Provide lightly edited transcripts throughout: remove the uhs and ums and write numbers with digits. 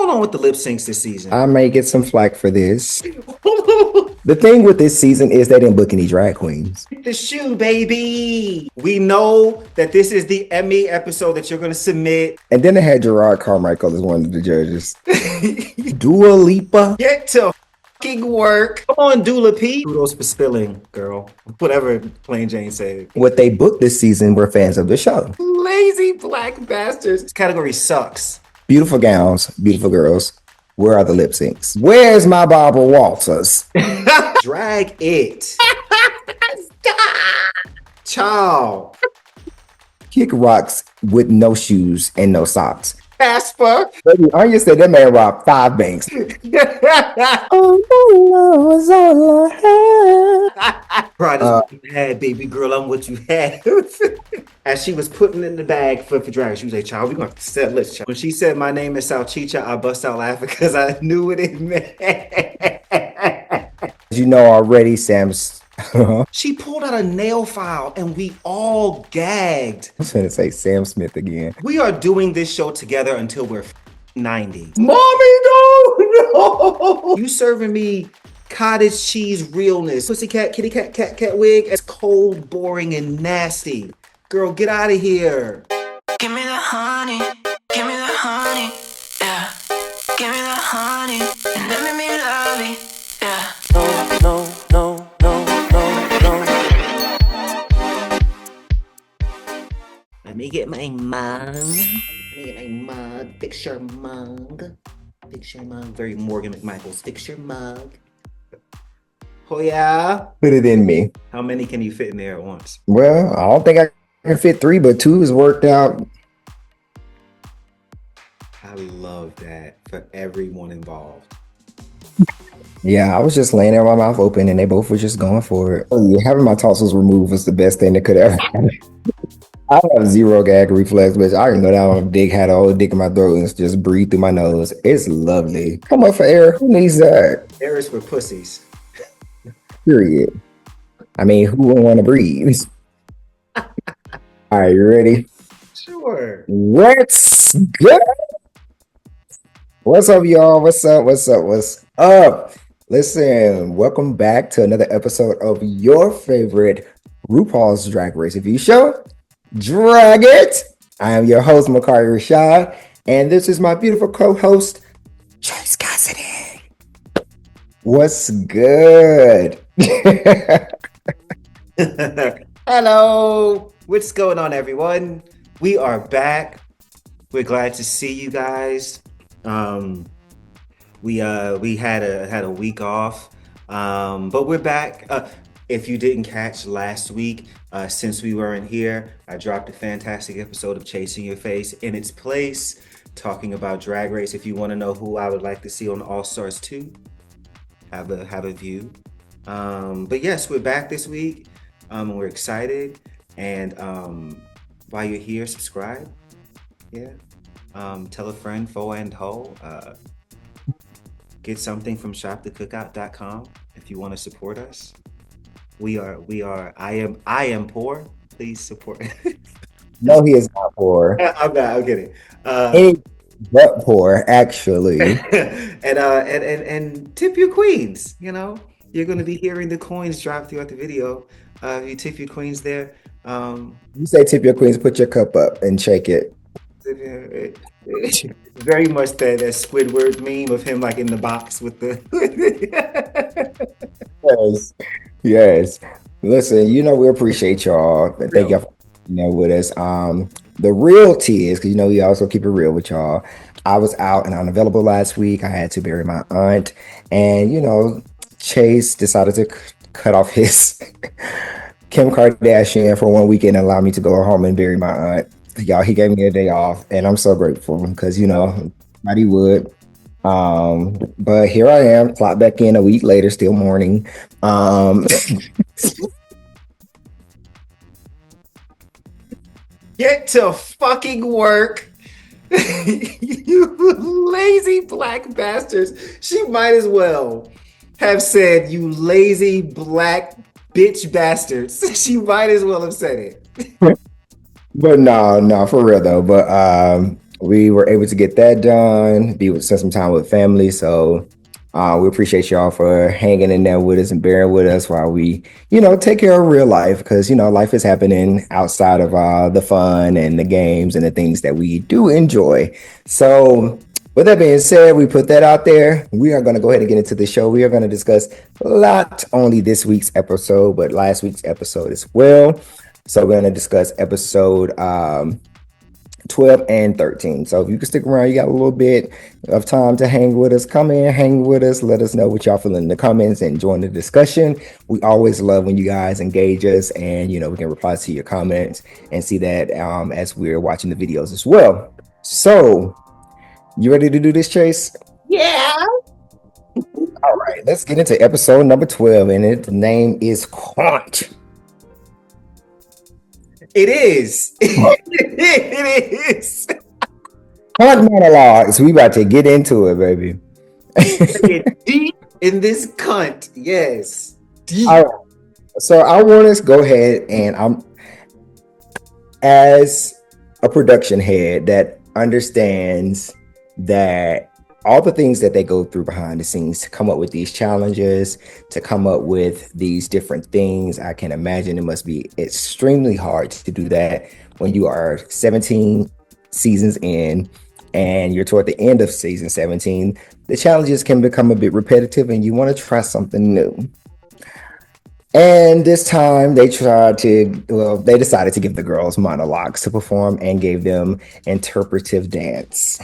going on with the lip syncs this season? I may get some flack for this. The thing with this season is they didn't book any drag queens. The shoe, baby. We know that this is the Emmy episode that you're going to submit. And then they had Gerard Carmichael as one of the judges. Dua Lipa. Get to fucking work. Come on, Dula P. Kudos for spilling, girl. Whatever Plain Jane said. What they booked this season were fans of the show. Lazy black bastards. This category sucks. Beautiful gowns, beautiful girls. Where are the lip syncs? Where's my Barbara Walters? Drag it. Ciao. Kick rocks with no shoes and no socks. Casper. Baby, Anya said that man robbed 5 banks. Pride is what you had, baby girl. I'm what you had. As she was putting in the bag for drag, she was like, child, we're going to set list. When she said, my name is Salchicha, I bust out laughing because I knew what it meant. You know already, Sam's. She pulled out a nail file and we all gagged. I was going to say Sam Smith again. We are doing this show together until we're 90. Mommy, no. You serving me cottage cheese realness. Pussycat, kitty cat, cat wig. It's cold, boring, and nasty. Girl, get out of here. Give me the honey, give me the honey, yeah. Give me the honey, and let me love it, yeah. No. Let me get my mug. Fix your mug. Fix your mug. Very Morgan McMichaels. Fix your mug. Oh yeah. Put it in me. How many can you fit in there at once? Well, I don't think I can fit 3, but 2 is worked out. I love that for everyone involved. Yeah, I was just laying there with my mouth open and they both were just going for it. Oh, yeah, having my tonsils removed was the best thing that could ever happen. I have 0 gag reflex, but I can go down on a dick, had a whole dick in my throat and just breathe through my nose. It's lovely. Come up for air. Who needs that? Air is for pussies. Period. I mean, who would want to breathe? All right, you ready? Sure. Let's go. What's up, y'all? What's up? Listen, welcome back to another episode of your favorite Rupauls Drag Race review show, Drag It. I am your host, Mukari Rashad, and this is my beautiful co-host, ChaseKassidy. What's good? Hello. What's going on, everyone? We are back. We're glad to see you guys. We had a week off, but we're back. If you didn't catch last week, since we weren't here, I dropped a fantastic episode of Chasing Your Face in its place, talking about Drag Race. If you want to know who I would like to see on All Stars 2, have a view. But yes, we're back this week, and we're excited. And while you're here, subscribe. Yeah. Tell a friend, foe and hoe. Get something from shopthecookout.com if you want to support us. We are I am poor. Please support. No, he is not poor. I'm kidding. But poor, actually. and tip your queens. You know, you're going to be hearing the coins drop throughout the video. You tip your queens there. You say tip your queens, put your cup up and shake it. Very much that Squidward meme of him like in the box with the yes. Listen, we appreciate y'all. Thank y'all for with us. The real tea is because we also keep it real with y'all. I was out and unavailable last week. I had to bury my aunt, and Chase decided to cut off his Kim Kardashian for 1 weekend and allow me to go home and bury my aunt. Y'all, he gave me a day off, and I'm so grateful because nobody would. But here I am, clocked back in a week later, still mourning. Get to fucking work. You lazy black bastards. She might as well have said, you lazy black bitch bastards. She might as well have said it. But no, for real though. But we were able to get that done, spend some time with family. So we appreciate y'all for hanging in there with us and bearing with us while we, take care of real life, because, life is happening outside of the fun and the games and the things that we do enjoy. So with that being said, we put that out there. We are going to go ahead and get into the show. We are going to discuss not only this week's episode, but last week's episode as well. So we're going to discuss episode 12 and 13. So if you can stick around, you got a little bit of time to hang with us. Come in, hang with us. Let us know what y'all feel in the comments and join the discussion. We always love when you guys engage us, and we can reply to your comments and see that as we're watching the videos as well. So you ready to do this, Chase? Yeah. All right, let's get into episode number 12, and its name is Haunt. It is. It is. Haunt monologues. We about to get into it, baby. Get deep in this cunt. Yes. Deep. All right. So I want us to go ahead, and I'm, as a production head that understands that all the things that they go through behind the scenes to come up with these challenges, to come up with these different things, I can imagine it must be extremely hard to do that when you are 17 seasons in and you're toward the end of season 17. The challenges can become a bit repetitive and you want to try something new. And this time they decided to give the girls monologues to perform and gave them interpretive dance.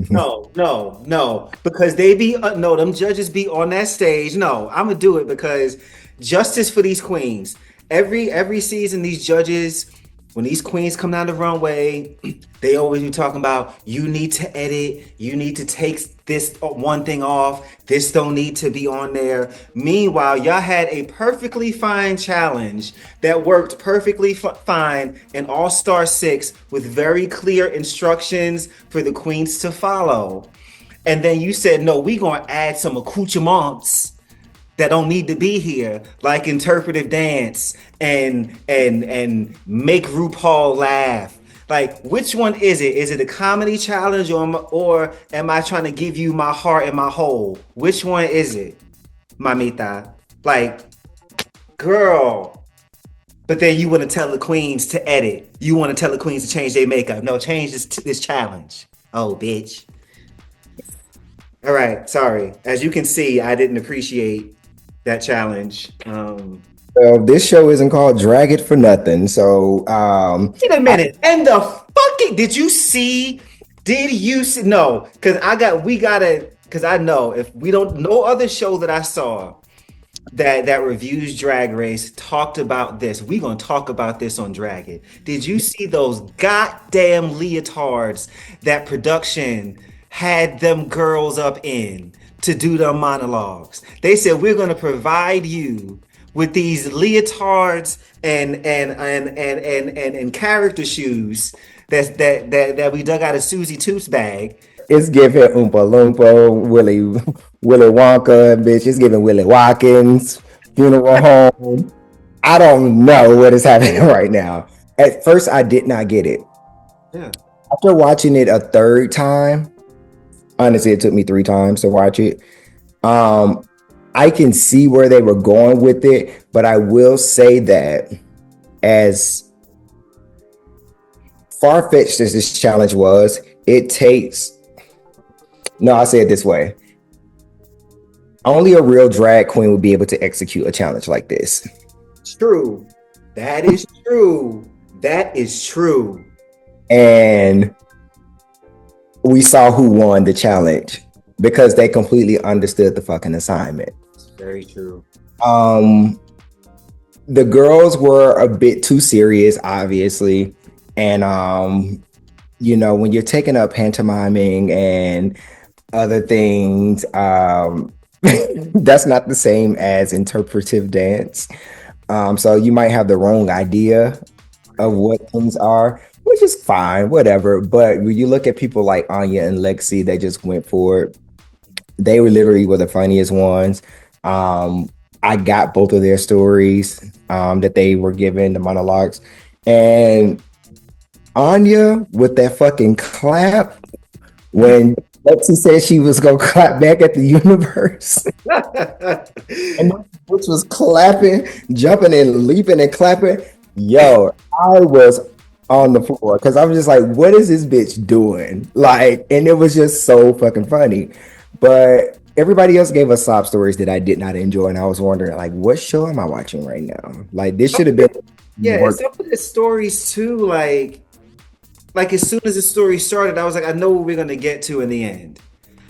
No, because they be them judges be on that stage. No, I'm gonna do it because justice for these queens. Every season, these judges, when these queens come down the runway, they always be talking about, you need to edit, you need to take this one thing off, this don't need to be on there. Meanwhile, y'all had a perfectly fine challenge that worked perfectly fine in All-Star 6 with very clear instructions for the queens to follow. And then you said, no, we gonna add some accoutrements that don't need to be here, like interpretive dance and make RuPaul laugh. Like, which one is it? Is it a comedy challenge or am I trying to give you my heart and my whole? Which one is it, mamita? Like, girl. But then you want to tell the queens to edit. You want to tell the queens to change their makeup. No, change this challenge. Oh, bitch. All right, sorry. As you can see, I didn't appreciate that challenge. Well, this show isn't called Drag It for nothing. So wait a minute. And the fucking did you see? No, because I know if we don't, no other show that I saw that reviews Drag Race talked about this. We gonna talk about this on Drag It. Did you see those goddamn leotards that production had them girls up in to do their monologues? They said, we're going to provide you with these leotards and character shoes that we dug out of Susie Tooth's bag. It's giving Oompa Loompa, Willy Wonka, bitch. It's giving Willy Watkins, funeral home. I don't know what is happening right now. At first, I did not get it. Yeah. After watching it a third time, honestly, it took me 3 times to watch it. I can see where they were going with it, but I will say that as far-fetched as this challenge was, I'll say it this way. Only a real drag queen would be able to execute a challenge like this. True. That is true. That is true. And we saw who won the challenge because they completely understood the fucking assignment. Very true. The girls were a bit too serious, obviously. And, when you're taking up pantomiming and other things, that's not the same as interpretive dance. So you might have the wrong idea of what things are, which is fine, whatever. But when you look at people like Anya and Lexi, they just went for it. They were literally the funniest ones. I got both of their stories that they were given, the monologues. And Anya with that fucking clap when Lexi said she was gonna clap back at the universe. And which was clapping, jumping and leaping and clapping. Yo, I was on the floor because I was just like, what is this bitch doing? Like, and it was just so fucking funny. But everybody else gave us sob stories that I did not enjoy. And I was wondering, like, what show am I watching right now? Like, this should have been and some of the stories too, like as soon as the story started, I was like, I know what we're gonna get to in the end.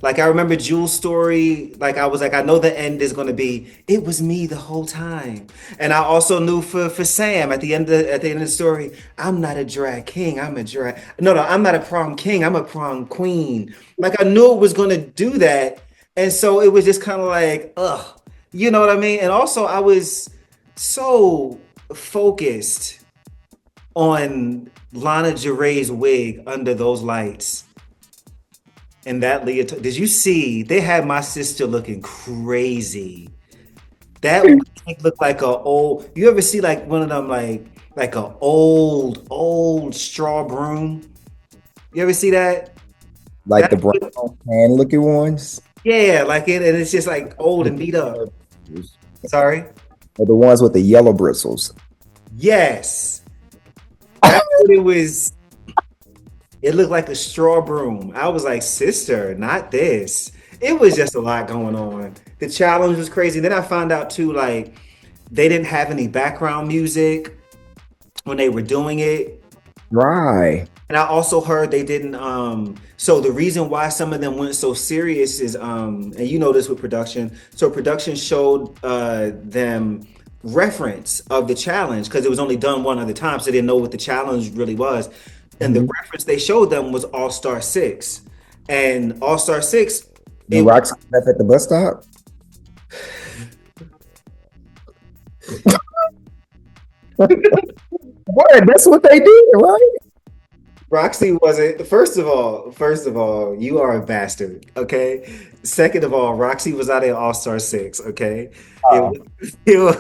Like I remember Jules' story, like I was like, I know the end is gonna be, it was me the whole time. And I also knew for Sam at the end of the story, I'm not a drag king, I'm a drag I'm not a prom king, I'm a prom queen. Like I knew it was gonna do that. And so it was just kind of like, ugh, you know what I mean? And also I was so focused on Lana Geray's wig under those lights and that leotard. Did you see? They had my sister looking crazy. That wig looked like a old. You ever see like one of them like a old straw broom? You ever see that? like the That brown tan looking ones. yeah, like it, and it's just like old and beat up. Sorry. Or the ones with the yellow bristles. Yes, that's what it was. It looked like a straw broom. I was like, sister, not this. It was just a lot going on. The challenge was crazy. Then I found out too, like, they didn't have any background music when they were doing it. Right. And I also heard they didn't so the reason why some of them went so serious is and you know this with production. So production showed them reference of the challenge because it was only done one other time, so they didn't know what the challenge really was. And the reference they showed them was All Star 6. And All Star 6 The rocks left at the bus stop. Boy, that's what they did, right? Roxy wasn't. First of all, you are a bastard. Okay. Second of all, Roxy was out in All Star 6. Okay. It was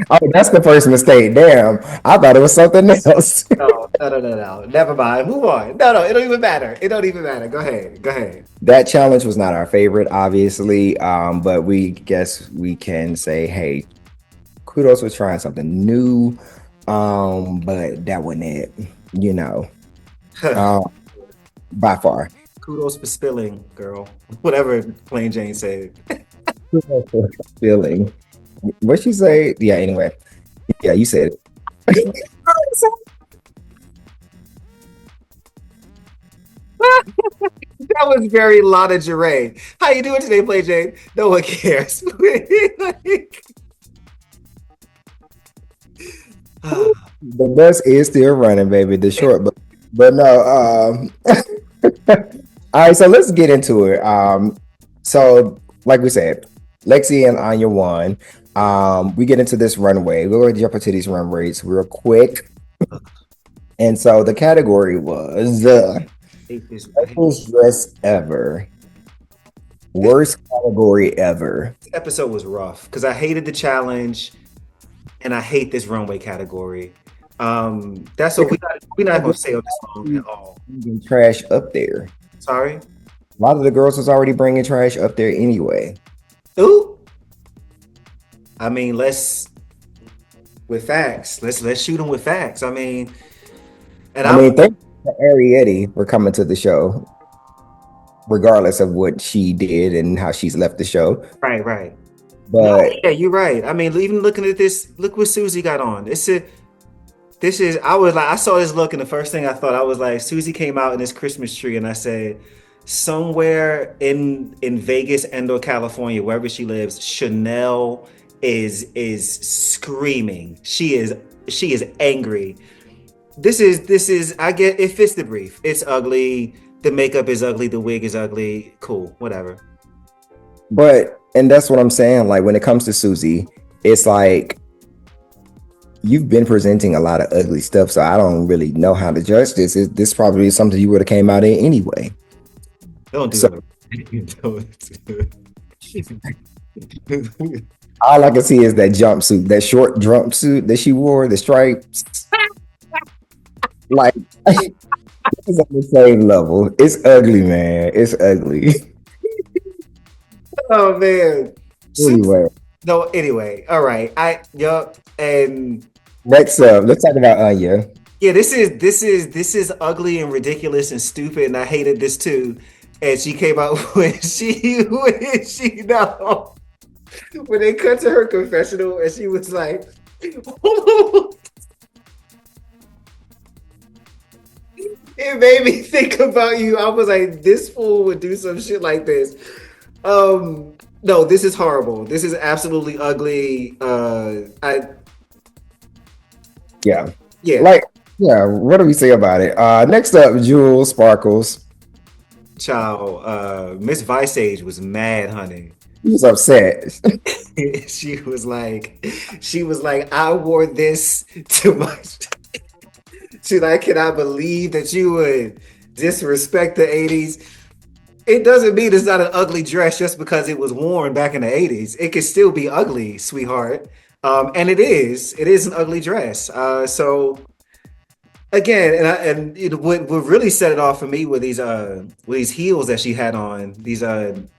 Oh, that's the first mistake. Damn, I thought it was something else. no. Never mind. Move on. No. It don't even matter. It don't even matter. Go ahead. That challenge was not our favorite, obviously, but we guess we can say, hey, kudos for trying something new. But that wasn't it, you know. By far. Kudos for spilling, girl. Whatever Plain Jane said. Feeling. What she say? Yeah, anyway. Yeah, you said it. That was very Lana Geray. How you doing today, Plain Jane? No one cares. The bus is still running, baby. The short, but no. All right, so let's get into it. So like we said, Lexi and Anya won. We get into this runway. We're going to jump into these runways real quick. And so the category was worst dress ever. Worst category ever. This episode was rough because I hated the challenge and I hate this runway category. That's what we're not gonna say on this song at all. Trash up there. Sorry. A lot of the girls was already bringing trash up there anyway. Ooh. I mean, let's shoot them with facts. I mean, thank you to Arietti for coming to the show, regardless of what she did and how she's left the show. Right. But yeah, you're right. I mean, even looking at this, look what Susie got on. I saw this look, and the first thing I thought, I was like, Susie came out in this Christmas tree, and I said, somewhere in Vegas and or California, wherever she lives, Chanel is screaming. She is angry. This is I get it fits the brief. It's ugly. The makeup is ugly. The wig is ugly. Cool, whatever. And that's what I'm saying. Like when it comes to Susie, it's like you've been presenting a lot of ugly stuff, so I don't really know how to judge this. This probably is something you would have came out in anyway. Don't do So- that. All I can see is that jumpsuit, that short jumpsuit that she wore, the stripes. Like it's on the same level. It's ugly, man. It's ugly. Oh man. Super. Anyway, No, anyway. All right. Yup. And next up, let's talk about Anya. yeah, this is ugly and ridiculous and stupid, and I hated this too. And she came out when she no when they cut to her confessional and she was like it made me think about you. I was like, this fool would do some shit like this. No, this is horrible. This is absolutely ugly. Yeah. Yeah. Like, yeah, what do we say about it? Next up, Jewel Sparkles. Child, Miss Vice Age was mad, honey. He was upset. she was like, I wore this to my. She's like, can I believe that you would disrespect the 80s? It doesn't mean it's not an ugly dress just because it was worn back in the 80s. It can still be ugly, sweetheart. And it is. It is an ugly dress. So again, what really set it off for me were these heels that she had on, these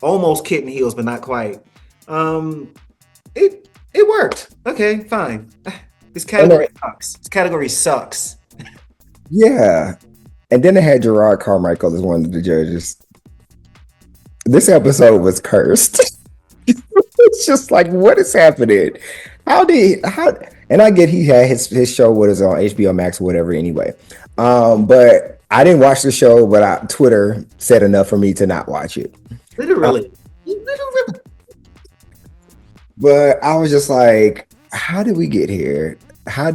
almost kitten heels, but not quite. It worked. Okay, fine. This category sucks. This category sucks. Yeah. And then they had Gerard Carmichael as one of the judges. This episode was cursed. It's just like, what is happening? And I get he had his show what is on HBO Max or whatever anyway. But I didn't watch the show, but Twitter said enough for me to not watch it. Literally. But I was just like, how did we get here? I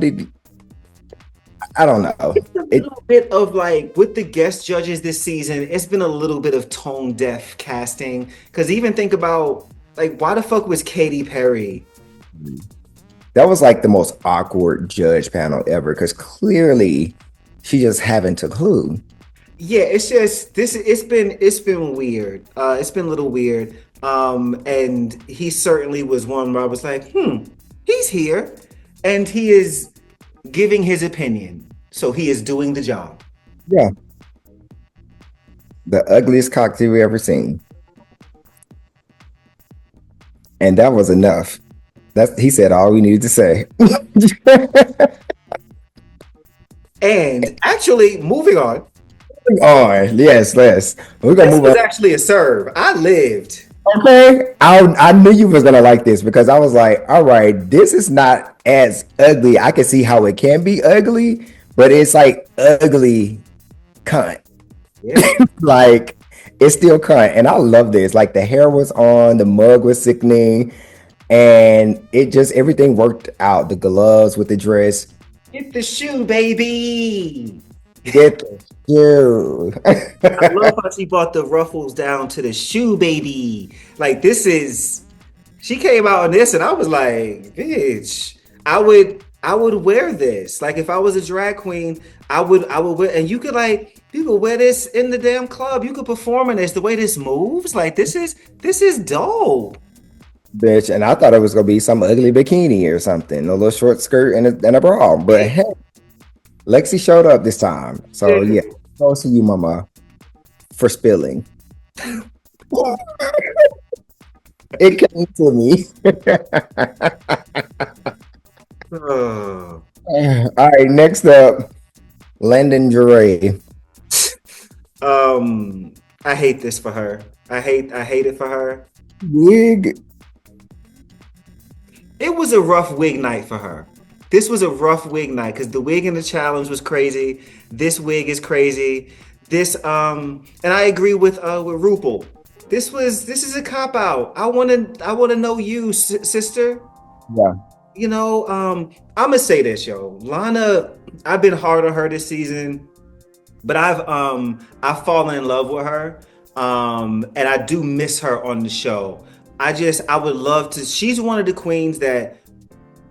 don't know. It's a little bit of like with the guest judges this season, it's been a little bit of tone deaf casting. Because even think about like, why the fuck was Katy Perry? That was like the most awkward judge panel ever because clearly she just haven't a clue. Yeah, it's just this. It's been weird. It's been a little weird. And he certainly was one where I was like, he's here, and he is giving his opinion. So he is doing the job. Yeah. The ugliest cocktail we ever seen. And that was enough. He said all we needed to say. And actually, moving on. Yes, let's. We're gonna move on. This was actually a serve. I lived. Okay, I knew you was gonna like this because I was like, all right, this is not as ugly. I can see how it can be ugly, but it's like ugly cunt. Yeah. Like it's still cunt, and I love this. Like the hair was on, the mug was sickening, and it just everything worked out. The gloves with the dress. Get the shoe, baby. Get the shoe. I love how she brought the ruffles down to the shoe, baby. Like she came out on this and I was like, bitch, I would wear this. Like if I was a drag queen, I would wear, and you could wear this in the damn club. You could perform in this. The way this moves, like this is dope. Bitch, and I thought it was gonna be some ugly bikini or something, a little short skirt and a bra. But hey, Lexi showed up this time. So yeah, close to you, mama, for spilling. It came to me. All right, next up, Landon Dre. I hate this for her. I hate it for her. Wig. It was a rough wig night for her. This was a rough wig night because the wig in the challenge was crazy. This wig is crazy. This and I agree with Rupauls. This is a cop out. I wanna know you, sister. Yeah. You know, I'm gonna say this, yo. Lana, I've been hard on her this season, but I've fallen in love with her. And I do miss her on the show. I would love to. She's one of the queens that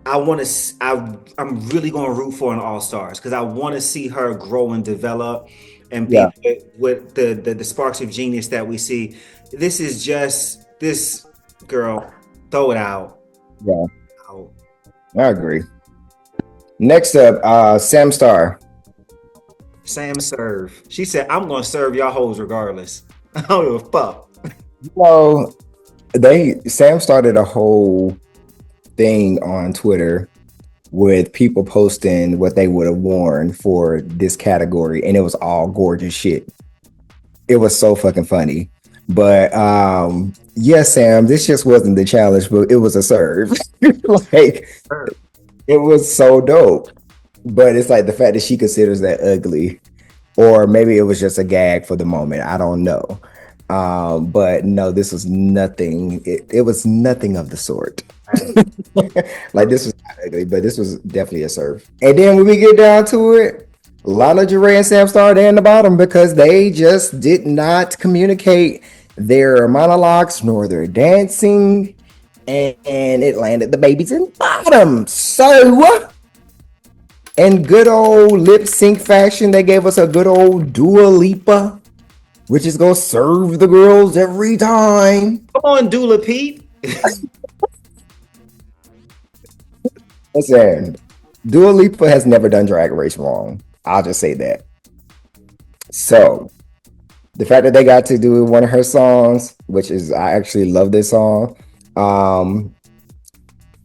I'm really going to root for in All Stars because I want to see her grow and develop and be with the sparks of genius that we see. This is just this girl. Throw it out. Yeah, Out. I agree. Next up, Sam Star. Sam serve. She said, "I'm gonna serve y'all hoes regardless. I don't give a fuck." Well, Sam started a whole thing on Twitter with people posting what they would have worn for this category, and it was all gorgeous shit. It was so fucking funny. But yes, Sam, this just wasn't the challenge, but it was a serve. Like it was so dope. But it's like the fact that she considers that ugly, or maybe it was just a gag for the moment. I don't know. But no, this was nothing. It was nothing of the sort. Like this was not ugly, but this was definitely a serve. And then when we get down to it, Lana Del Rey and Sam Star in the bottom because they just did not communicate their monologues nor their dancing, and it landed the babies in bottom. So, in good old lip sync fashion, they gave us a good old Dua Lipa, which is gonna serve the girls every time. Come on, Dula Pete. Listen, Dua Lipa has never done Drag Race wrong. I'll just say that. So, the fact that they got to do one of her songs, which is I actually love this song.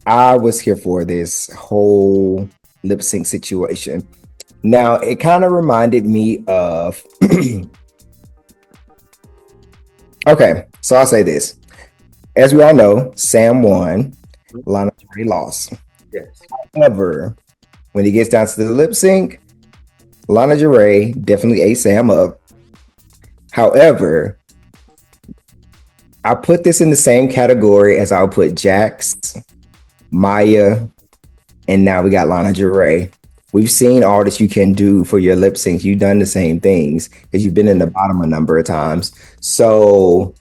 I was here for this whole lip sync situation. Now, it kind of reminded me of okay, so I'll say this. As we all know, Sam won, Lana Del Rey lost. Yes. However, when he gets down to the lip sync, Lana Del Rey definitely ate Sam up. However, I put this in the same category as I'll put Jax, Maya, and now we got Lana Del Rey. We've seen all that you can do for your lip syncs. You've done the same things because you've been in the bottom a number of times. So,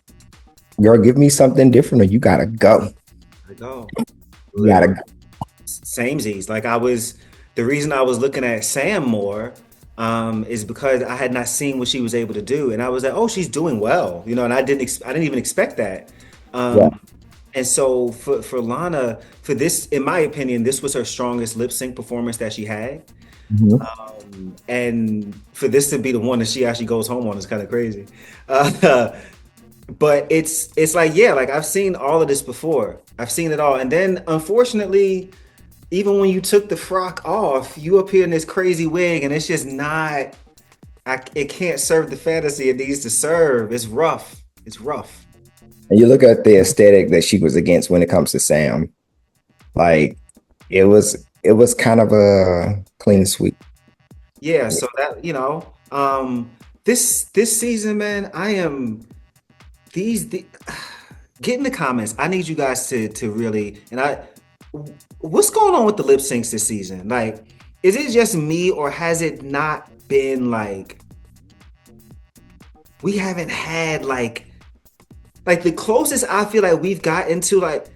girl, give me something different or you gotta go. You gotta go. Samesies. Like the reason I was looking at Sam more is because I had not seen what she was able to do, and I was like, oh, she's doing well, and I didn't even expect that. Yeah. And so for Lana, for this, in my opinion, this was her strongest lip sync performance that she had. Mhm. And for this to be the one that she actually goes home on is kind of crazy. But it's like, yeah, like I've seen all of this before. I've seen it all. And then unfortunately, even when you took the frock off, you appear in this crazy wig and it's just not, it can't serve the fantasy it needs to serve. It's rough. It's rough. And you look at the aesthetic that she was against when it comes to Sam. Like it was kind of a clean sweep. Yeah, so that, this season, man, I am get in the comments. I need you guys to really, what's going on with the lip syncs this season? Like, is it just me or has it not been like, we haven't had like the closest I feel like we've gotten to, like,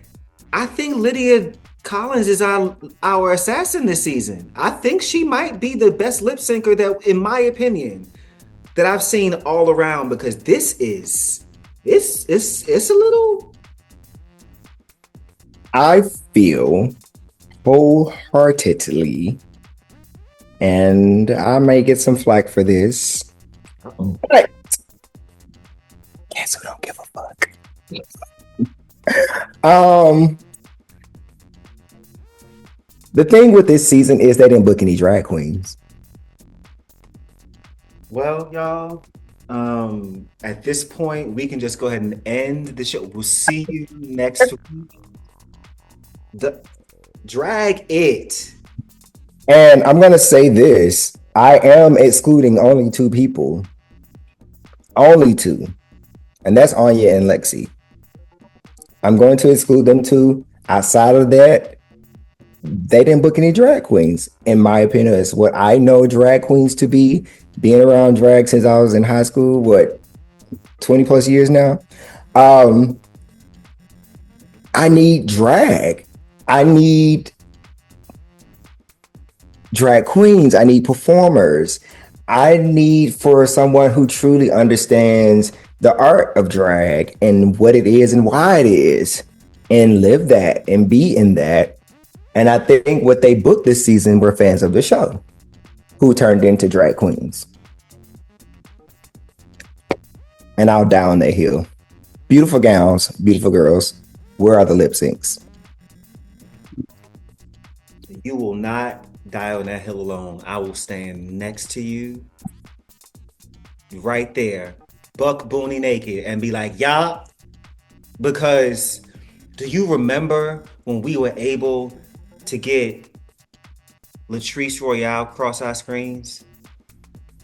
I think Lydia Collins is our assassin this season. I think she might be the best lip syncer that, in my opinion, that I've seen all around, because this is it's a little. I feel wholeheartedly, and I may get some flack for this, but guess who don't give a fuck? The thing with this season is they didn't book any drag queens. Well, y'all, at this point, we can just go ahead and end the show. We'll see you next week. Drag it. And I'm gonna say this: I am excluding only two people, only two, and that's Anya and Lexi. I'm going to exclude them two. Outside of that, they didn't book any drag queens. In my opinion, it's what I know drag queens to be. Being around drag since I was in high school, 20 plus years now. I need drag. I need drag queens. I need performers. I need for someone who truly understands the art of drag and what it is and why it is. and live that and be in that. And I think what they booked this season were fans of the show who turned into drag queens. And I'll die on that hill. Beautiful gowns, beautiful girls. Where are the lip syncs? You will not die on that hill alone. I will stand next to you right there, buck boonie naked, and be like, yeah. Because do you remember when we were able to get Latrice Royale across our screens?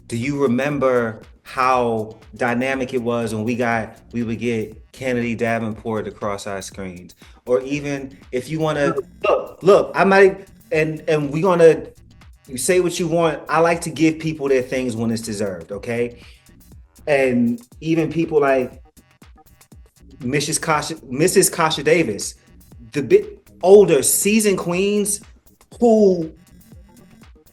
Do you remember how dynamic it was when we would get Kennedy Davenport across our screens? Or even if you want to look, I might and we're gonna, you say what you want. I like to give people their things when it's deserved, okay? And even people like Mrs. Kasha Davis, the bit older seasoned queens who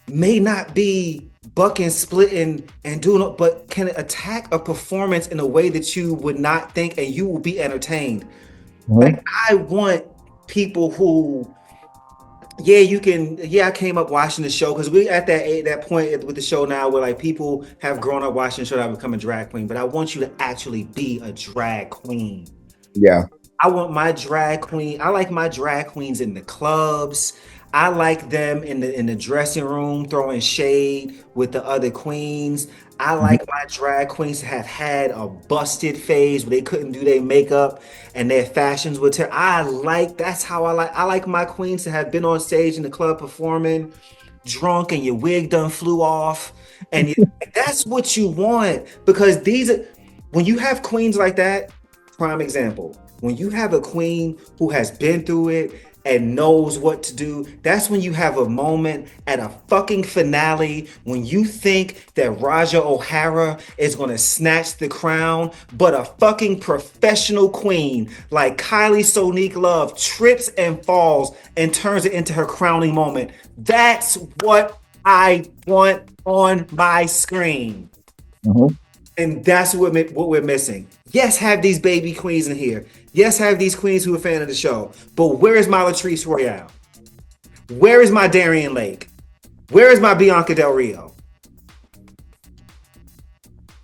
may not be bucking, splitting, and doing, but can attack a performance in a way that you would not think, and you will be entertained. Like, I want people who, I came up watching the show because we at that point with the show now where like people have grown up watching the show that become a drag queen, but I want you to actually be a drag queen. Yeah. I want my drag queen. I like my drag queens in the clubs. I like them in the dressing room throwing shade with the other queens. I like my drag queens to have had a busted phase where they couldn't do their makeup and their fashions would tear. That's how I like my queens to have been on stage in the club performing drunk and your wig done flew off. And that's what you want, because when you have queens like that, prime example, when you have a queen who has been through it and knows what to do, that's when you have a moment at a fucking finale when you think that Raja O'Hara is going to snatch the crown, but a fucking professional queen like Kylie Sonique Love trips and falls and turns it into her crowning moment. That's what I want on my screen. And that's what we're missing. Yes, have these baby queens in here. Yes, have these queens who are a fan of the show. But where is my Latrice Royale? Where is my Darian Lake? Where is my Bianca Del Rio?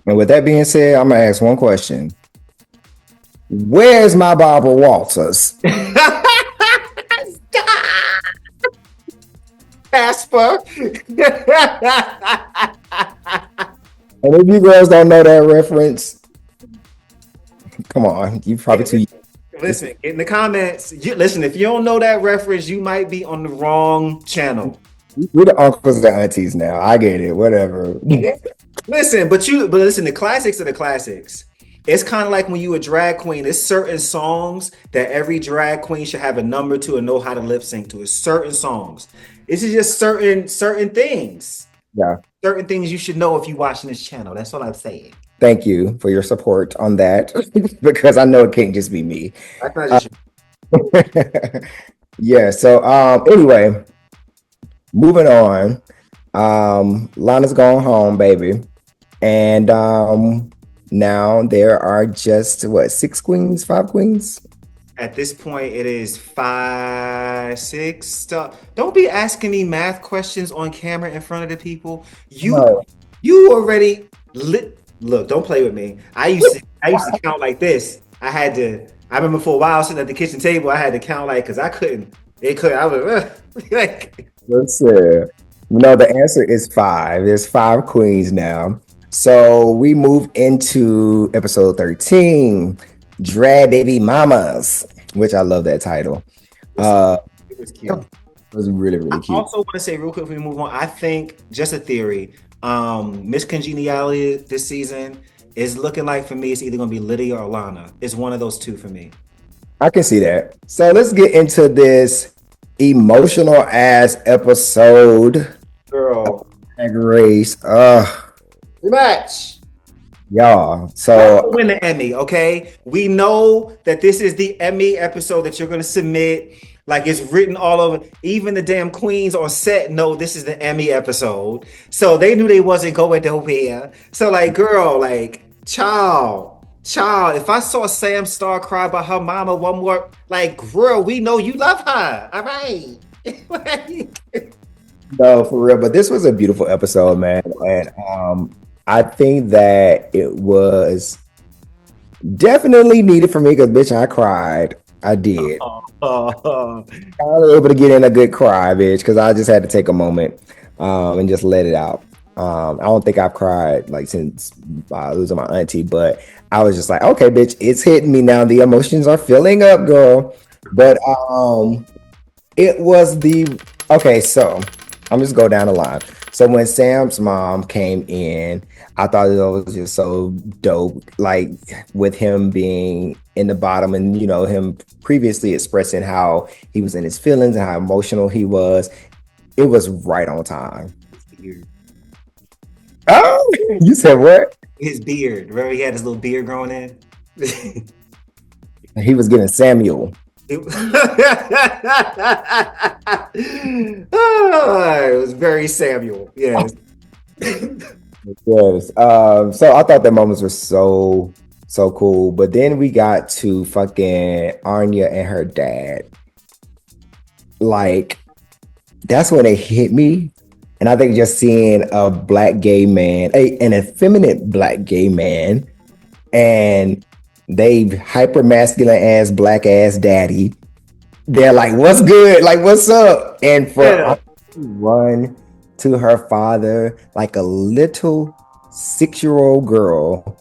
And with that being said, I'm going to ask one question. Where's my Barbara Walters? Casper. And if you girls don't know that reference, come on, you probably too. Listen, in the comments, listen, if you don't know that reference, you might be on the wrong channel. We're the uncles and aunties now. I get it, whatever. Listen, but listen, the classics are the classics. It's kind of like when you a drag queen, there's certain songs that every drag queen should have a number to and know how to lip sync to. It's certain songs. This is just certain things. Yeah. Certain things you should know if you're watching this channel. That's what I'm saying. Thank you for your support on that, because I know it can't just be me. Yeah. So anyway, moving on. Lana's gone home, baby, and now there are just five queens. At this point, it is 5, 6. Don't be asking me math questions on camera in front of the people. You already lit. Look, don't play with me. I used to count like this. I remember for a while sitting at the kitchen table, I had to count like, because I couldn't. I was like. Listen, no, the answer is 5. There's 5 queens now. So we move into episode 13, Drag Baby Mamas, which I love that title. It was cute. It was really, really cute. I also want to say real quick before we move on, I think, just a theory, Miss Congeniality this season is looking like, for me, it's either going to be Lydia or Lana. It's one of those two for me. I can see that. So let's get into this emotional ass episode. Girl. Race. Match. Y'all. So win the Emmy, okay? We know that this is the Emmy episode that you're going to submit. Like, it's written all over. Even the damn queens on set know this is the Emmy episode. So they knew they wasn't going nowhere. So, like, girl, like, child, Child, if I saw Sam Star cry about her mama one more, like, girl, we know you love her. All right. No, for real. But this was a beautiful episode, man. And I think that it was definitely needed for me because bitch, I cried. I did. Oh, I was able to get in a good cry, bitch, because I just had to take a moment and just let it out. I don't think I've cried like since losing my auntie, but I was just like, okay, bitch, it's hitting me now. The emotions are filling up, girl. But it was the okay. So I'm just go down the line. So when Sam's mom came in, I thought it was just so dope. Like with him being in the bottom, and him previously expressing how he was in his feelings and how emotional he was. It was right on time. beard. Oh, you said what? His beard. Remember he had his little beard growing in? He was getting Samuel. Oh, it was very Samuel. Yes. Yes. So I thought that moments were so cool. But then we got to fucking Anya and her dad. Like, that's when it hit me. And I think just seeing a black gay man, an effeminate black gay man, and they hyper masculine ass black ass daddy. They're like, "What's good? Like, what's up?" And for Yeah. Anya to run to her father like a little 6-year-old girl.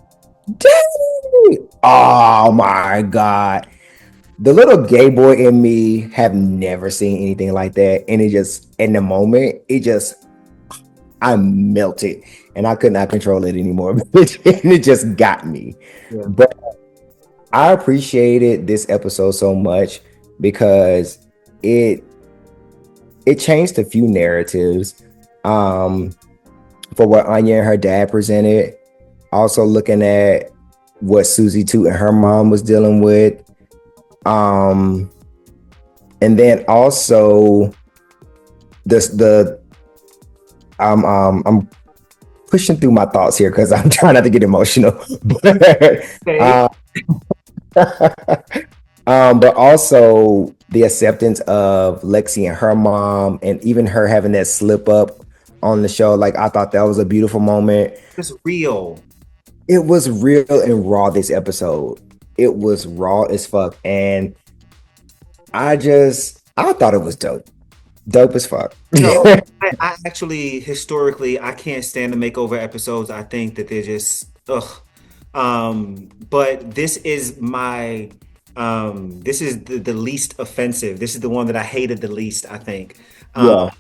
Daddy! Oh my god. The little gay boy in me have never seen anything like that. And it just, in the moment, I melted and I could not control it anymore. And it just got me. Yeah. But I appreciated this episode so much because it changed a few narratives for what Anya and her dad presented. Also looking at what Susie Toot and her mom was dealing with. And then also I'm pushing through my thoughts here because I'm trying not to get emotional. Okay. But also the acceptance of Lexi and her mom, and even her having that slip up on the show. Like, I thought that was a beautiful moment. It's real. It was real and raw this episode. It was raw as fuck. And I thought it was dope. Dope as fuck. No, I actually historically I can't stand the makeover episodes. I think that they're just ugh. But this is my this is the least offensive. This is the one that I hated the least, I think. Yeah.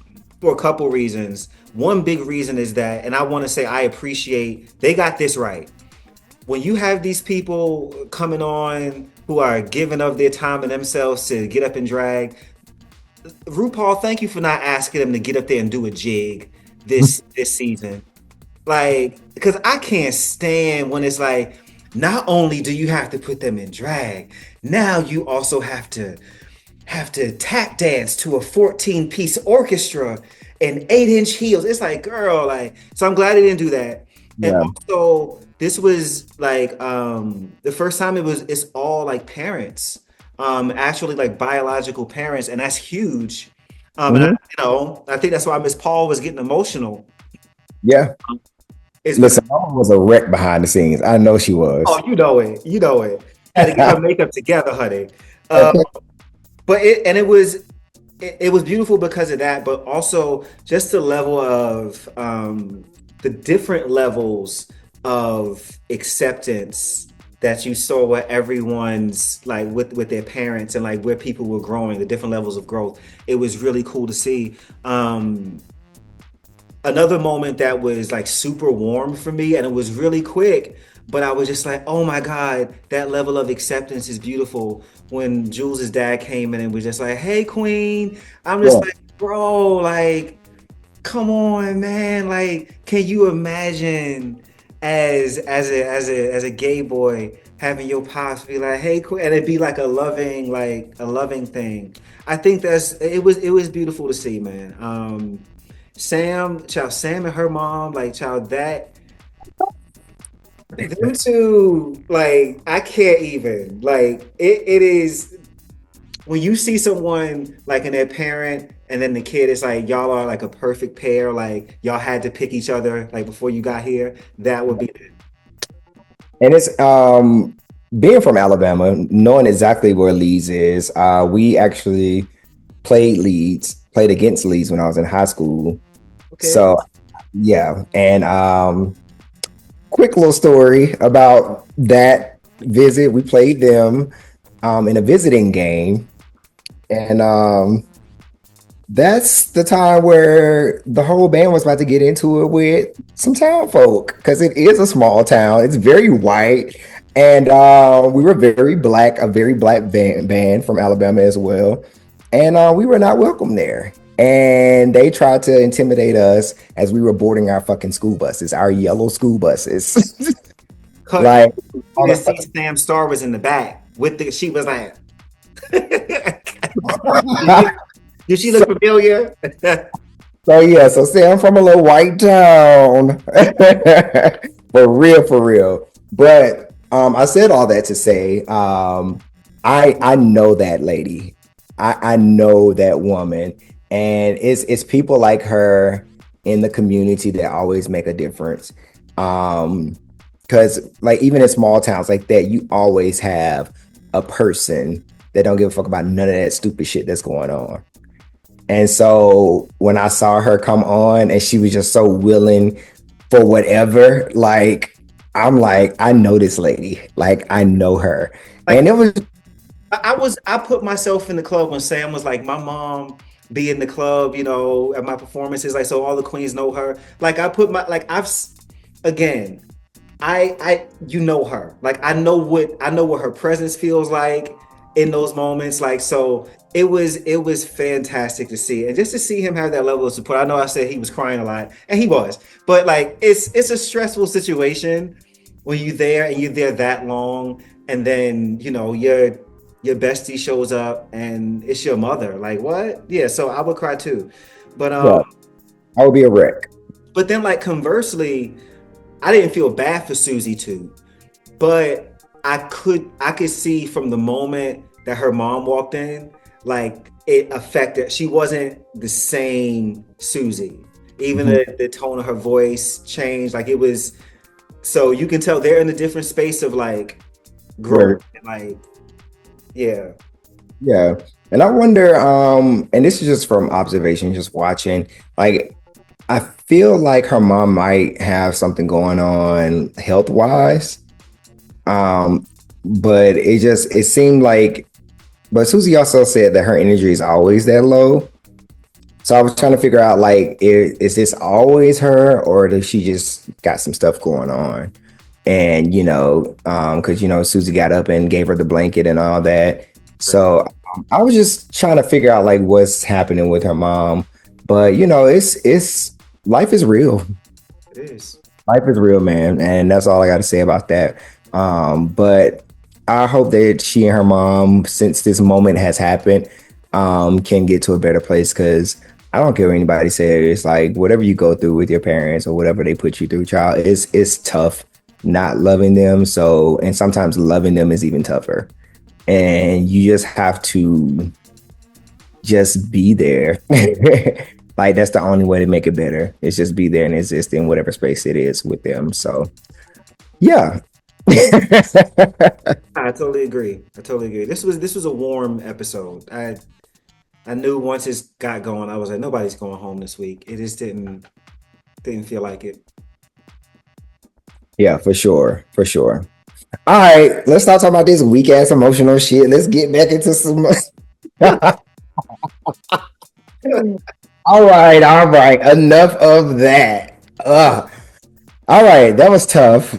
For a couple reasons. One big reason is that, and I want to say I appreciate they got this right. When you have these people coming on who are giving of their time and themselves to get up and drag, RuPaul, thank you for not asking them to get up there and do a jig this season. Like, because I can't stand when it's like, not only do you have to put them in drag, now you also have to tap dance to a 14-piece orchestra and 8-inch heels. It's like, girl, like, so I'm glad they didn't do that. Yeah. And also, this was like the first time it's all like parents, actually like biological parents, and that's huge. And I think that's why Miss Paul was getting emotional. Yeah. Is Listen, Mama was a wreck behind the scenes. I know she was. oh, you know it. Had to get her makeup together, honey. Okay. But it was beautiful because of that, but also just the level of the different levels of acceptance that you saw where everyone's like with their parents and like where people were growing, the different levels of growth. It was really cool to see. Another moment that was like super warm for me, and it was really quick, but I was just like, oh my God, that level of acceptance is beautiful. When Jules's dad came in and was just like, hey, Queen. I'm just like, bro, like, come on, man. Like, can you imagine as a gay boy having your pops be like, hey, Queen, and it'd be like a loving thing. I think it was beautiful to see, man. Sam and her mom, like, child, that Them two, like, I can't even. Like, it is when you see someone like and their parent and then the kid is like, y'all are like a perfect pair, like y'all had to pick each other like before you got here. That would be And it's being from Alabama, knowing exactly where Leeds is. We actually played against Leeds when I was in high school. okay. So yeah, and quick little story about that visit. We played them in a visiting game, and that's the time where the whole band was about to get into it with some town folk because it is a small town. It's very white, and we were a very black band from Alabama as well, and we were not welcome there. And they tried to intimidate us as we were boarding our fucking school buses, our yellow school buses. Cut. Like, You just see Sam Star was in the back with the. She was like, did she look familiar? so yeah, so say I'm from a little white town. For real. But I said all that to say I know that lady. I know that woman. And it's people like her in the community that always make a difference. Because like even in small towns like that, you always have a person that don't give a fuck about none of that stupid shit that's going on. And so when I saw her come on and she was just so willing for whatever, like, I'm like, I know this lady. Like, I know her. Like, And it was, I put myself in the club when Sam was like, my mom be in the club, you know, at my performances, like so all the queens know her. Like I put my like again, I you know her. Like I know what her presence feels like in those moments. Like so it was fantastic to see. And just to see him have that level of support. I know I said he was crying a lot, and he was, but like it's a stressful situation when you're there and you're there that long, and then you know your bestie shows up and it's your mother. Like what? Yeah, so I would cry too. But yeah, I would be a wreck. but then like conversely, I didn't feel bad for Susie too. But I could see from the moment that her mom walked in, like it affected. She wasn't the same Susie. Even the tone of her voice changed. Like it was so you can tell they're in a different space of like growth. Like yeah. Yeah. And I wonder, and this is just from observation, just watching, like, I feel like her mom might have something going on health wise. But it seemed like, but Susie also said that her energy is always that low. So I was trying to figure out, like, is this always her, or does she just got some stuff going on? And, because, Susie got up and gave her the blanket and all that. So I was just trying to figure out, like, what's happening with her mom. But, it's life is real. It is. Life is real, man. And that's all I got to say about that. But I hope that she and her mom, since this moment has happened, can get to a better place, because I don't care what anybody says. It's like whatever you go through with your parents or whatever they put you through, child, it's tough not loving them. So, and sometimes loving them is even tougher. And you just have to just be there. Like that's the only way to make it better. It's just be there and exist in whatever space it is with them. So, yeah. I totally agree. This was a warm episode. I knew once it got going, I was like, nobody's going home this week. It just didn't feel like it. Yeah, for sure. All right, let's stop talking about this weak ass emotional shit. Let's get back into some. All right. Enough of that. All right, that was tough.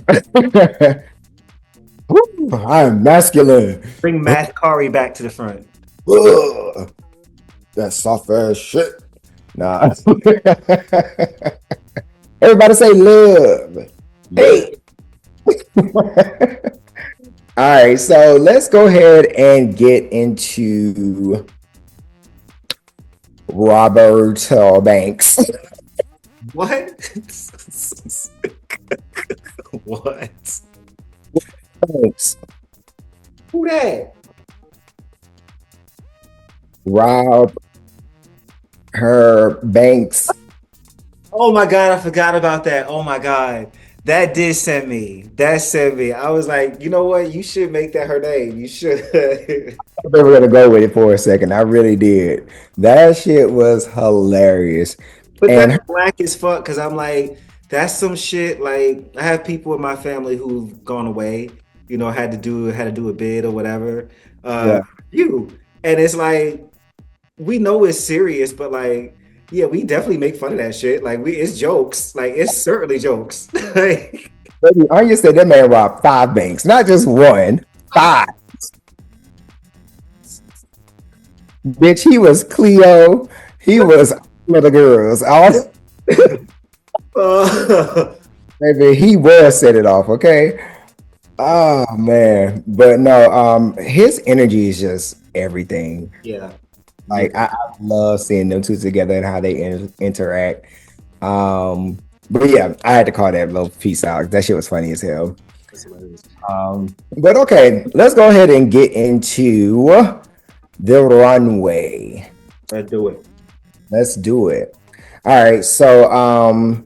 Woo, I'm masculine. Bring Mukari back to the front. Ugh, that soft ass shit. Nah. Everybody say love. Hey. All right, so let's go ahead and get into Robert Banks. What? What? Thanks. Who that? Rob her Banks. Oh my God, I forgot about that. Oh my God. That did send me. That sent me. I was like, you know what? You should make that her name. You should. They were gonna go with it for a second. I really did. That shit was hilarious. But And that's black as fuck because I'm like, that's some shit. Like, I have people in my family who've gone away, had to do a bid or whatever. yeah, You. And it's like, we know it's serious, but like, yeah, we definitely make fun of that shit. Like, it's jokes. Like, it's certainly jokes. Like, baby, Anya said that man robbed 5 banks, not just one, 5. Bitch, he was Cleo. He was all of the girls. All uh, baby, he was set it off. Okay. Oh man, but no, his energy is just everything. yeah. Yeah. Like I love seeing them two together and how they interact. But yeah, I had to call that little piece out. That shit was funny as hell. That's hilarious. But okay, let's go ahead and get into the runway. Let's do it. Let's do it. All right, so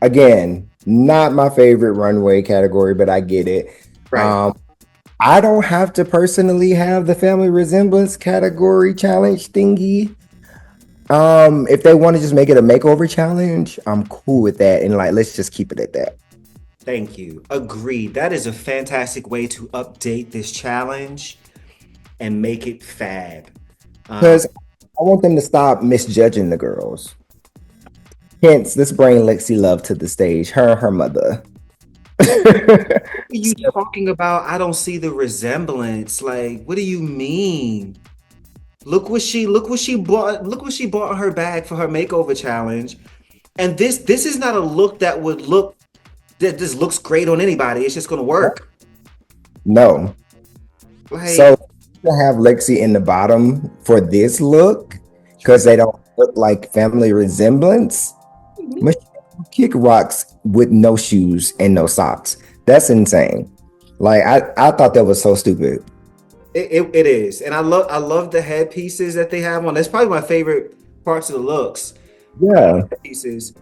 again, not my favorite runway category, but I get it. Right. I don't have to personally have the family resemblance category challenge thingy. If they want to just make it a makeover challenge, I'm cool with that. And like, let's just keep it at that. Thank you. Agreed. That is a fantastic way to update this challenge and make it fab. Because I want them to stop misjudging the girls. Hence, let's bring Lexi Love to the stage. Her and her mother. What are you talking about? I don't see the resemblance. Like, what do you mean? Look what she bought. Look what she bought in her bag for her makeover challenge. And this is not a look that just looks great on anybody. It's just gonna work. No. Like, So to have Lexi in the bottom for this look because they don't look like family resemblance. Michelle kick rocks with no shoes and no socks. That's insane. Like I thought that was so stupid. it is, and I love the headpieces that they have on. That's probably my favorite parts of the looks. Yeah. Pieces.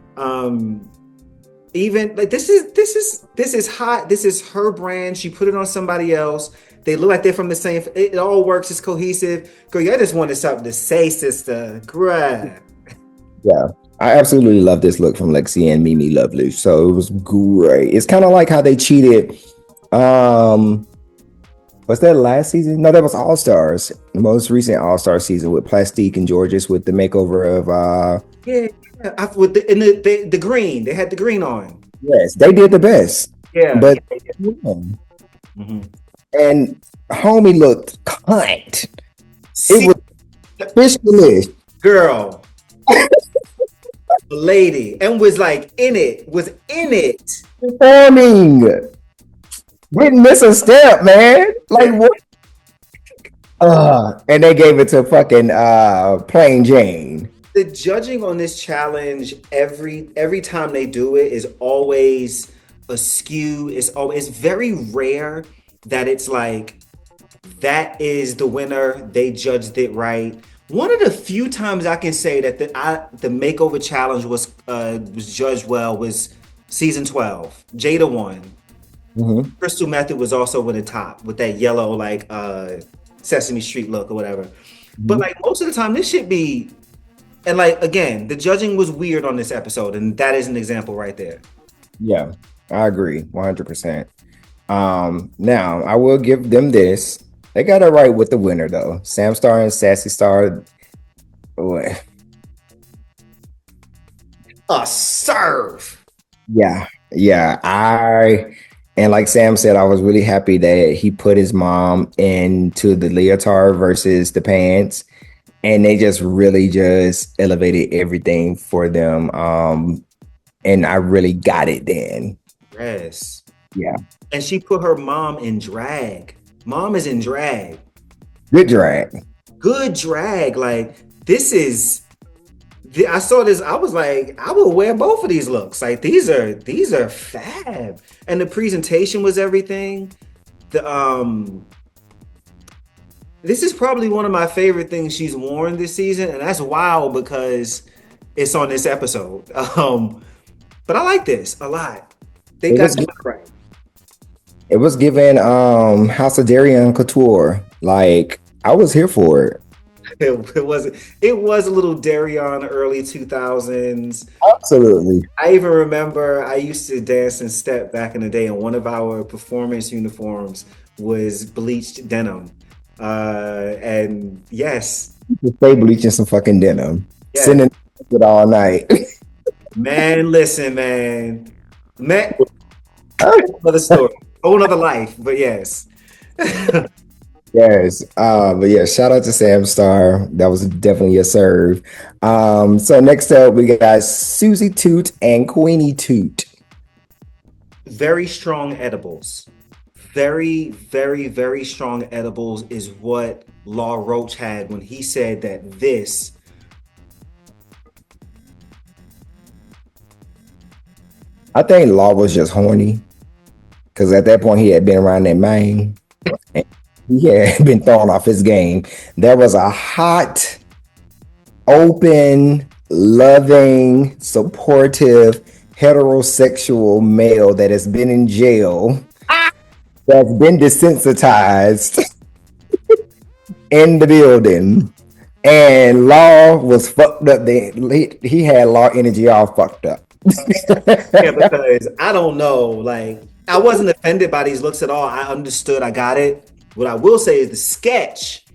Even like this is hot. This is her brand. She put it on somebody else. They look like they're from the same. It all works. It's cohesive. Girl, I just wanted something to say, sister. Great. Yeah. I absolutely love this look from Lexi and Mimi Lovely. So it was great. It's kind of like how they cheated. Was that last season? No, that was All Stars. The most recent All Star season with Plastique and Georges with the makeover of Yeah. With the green. They had the green on. yes, they did the best. Yeah. But Mhm. and homie looked cunt. See, It was fish girl. The lady. And was like in it. Was in it. performing. Didn't miss a step, man. Like what? And they gave it to fucking Plain Jane. The judging on this challenge every time they do it is always askew. It's very rare that it's like that is the winner. They judged it right. One of the few times I can say that the makeover challenge was judged well was season 12. Jada won. Mm-hmm. Crystal Method was also with the top with that yellow like Sesame Street look or whatever. But like most of the time, this should be. And like again, the judging was weird on this episode, and that is an example right there. Yeah, I agree 100%. Now I will give them this. They got it right with the winner though. Sam Star and Sassy Star. What? A serve. Yeah. And like Sam said, I was really happy that he put his mom into the leotard versus the pants. And they just really just elevated everything for them. And I really got it then. Yes. Yeah. And she put her mom in drag. Mom is in drag. Good drag. Good drag. Like this is I saw this. I was like, I will wear both of these looks. Like these are fab, and the presentation was everything. The This is probably one of my favorite things she's worn this season, and that's wild because it's on this episode. But I like this a lot. They It got was it right. it was given House of Darian Couture. Like I was here for it. It was a little Darion early 2000s. Absolutely. I even remember I used to dance and step back in the day, and one of our performance uniforms was bleached denim. And yes, Just stay bleaching some fucking denim. yeah, Sitting it all night. man, listen, man, another story, whole other life, but yes. Yes. But yeah, shout out to Sam Star. That was definitely a serve. So next up we got Susie Toot and Queenie Toot. Very strong edibles. Very, very, very strong edibles is what Law Roach had when he said that this. I think Law was just horny. Cause at that point he had been around that man. And he had been thrown off his game. There was a hot, open, loving, supportive, heterosexual male that has been in jail, that's been desensitized in the building. And Law was fucked up. He had Law energy all fucked up. Yeah, because I don't know, like I wasn't offended by these looks at all. I understood, I got it. What I will say is the sketch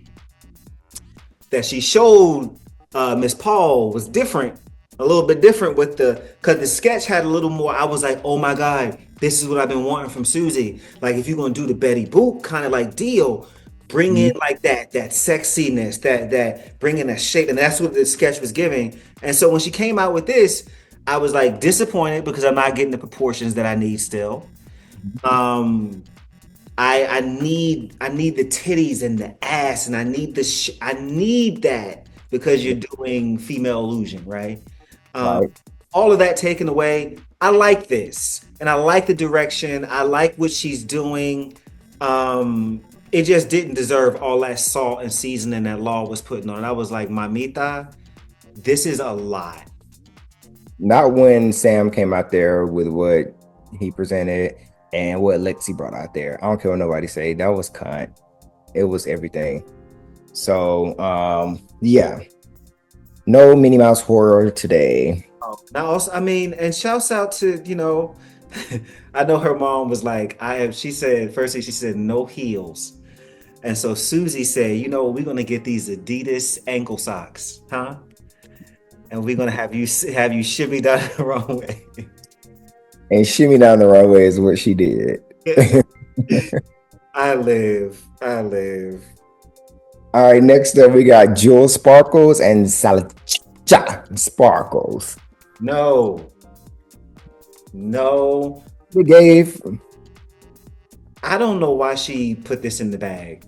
that she showed Miss Paul was different, a little bit different with because the sketch had a little more. I was like, oh my God, this is what I've been wanting from Susie. Like if you're gonna do the Betty Boop kind of like deal, bring in like that sexiness, that bring in that shape, and that's what the sketch was giving. And so when she came out with this, I was like disappointed because I'm not getting the proportions that I need still. I need the titties and the ass, and I need I need that because you're doing female illusion, right? Right. All of that taken away, I like this, and I like the direction. I like what she's doing. It just didn't deserve all that salt and seasoning that Law was putting on. I was like, Mamita, this is a lot. Not when Sam came out there with what he presented and what Lexi brought out there. I don't care what nobody say. That was cunt. It was everything. So yeah. No Minnie Mouse horror today. Now also, I mean, and shouts out to, I know her mom was like, she said, firstly, she said no heels. And so Susie said, we're gonna get these Adidas ankle socks, huh? And we're gonna have you shimmy down the wrong way. And shimmy down the wrong way is what she did. I live. All right, next up we got Jewel Sparkles and Salacha Sparkles. No. They gave. I don't know why she put this in the bag.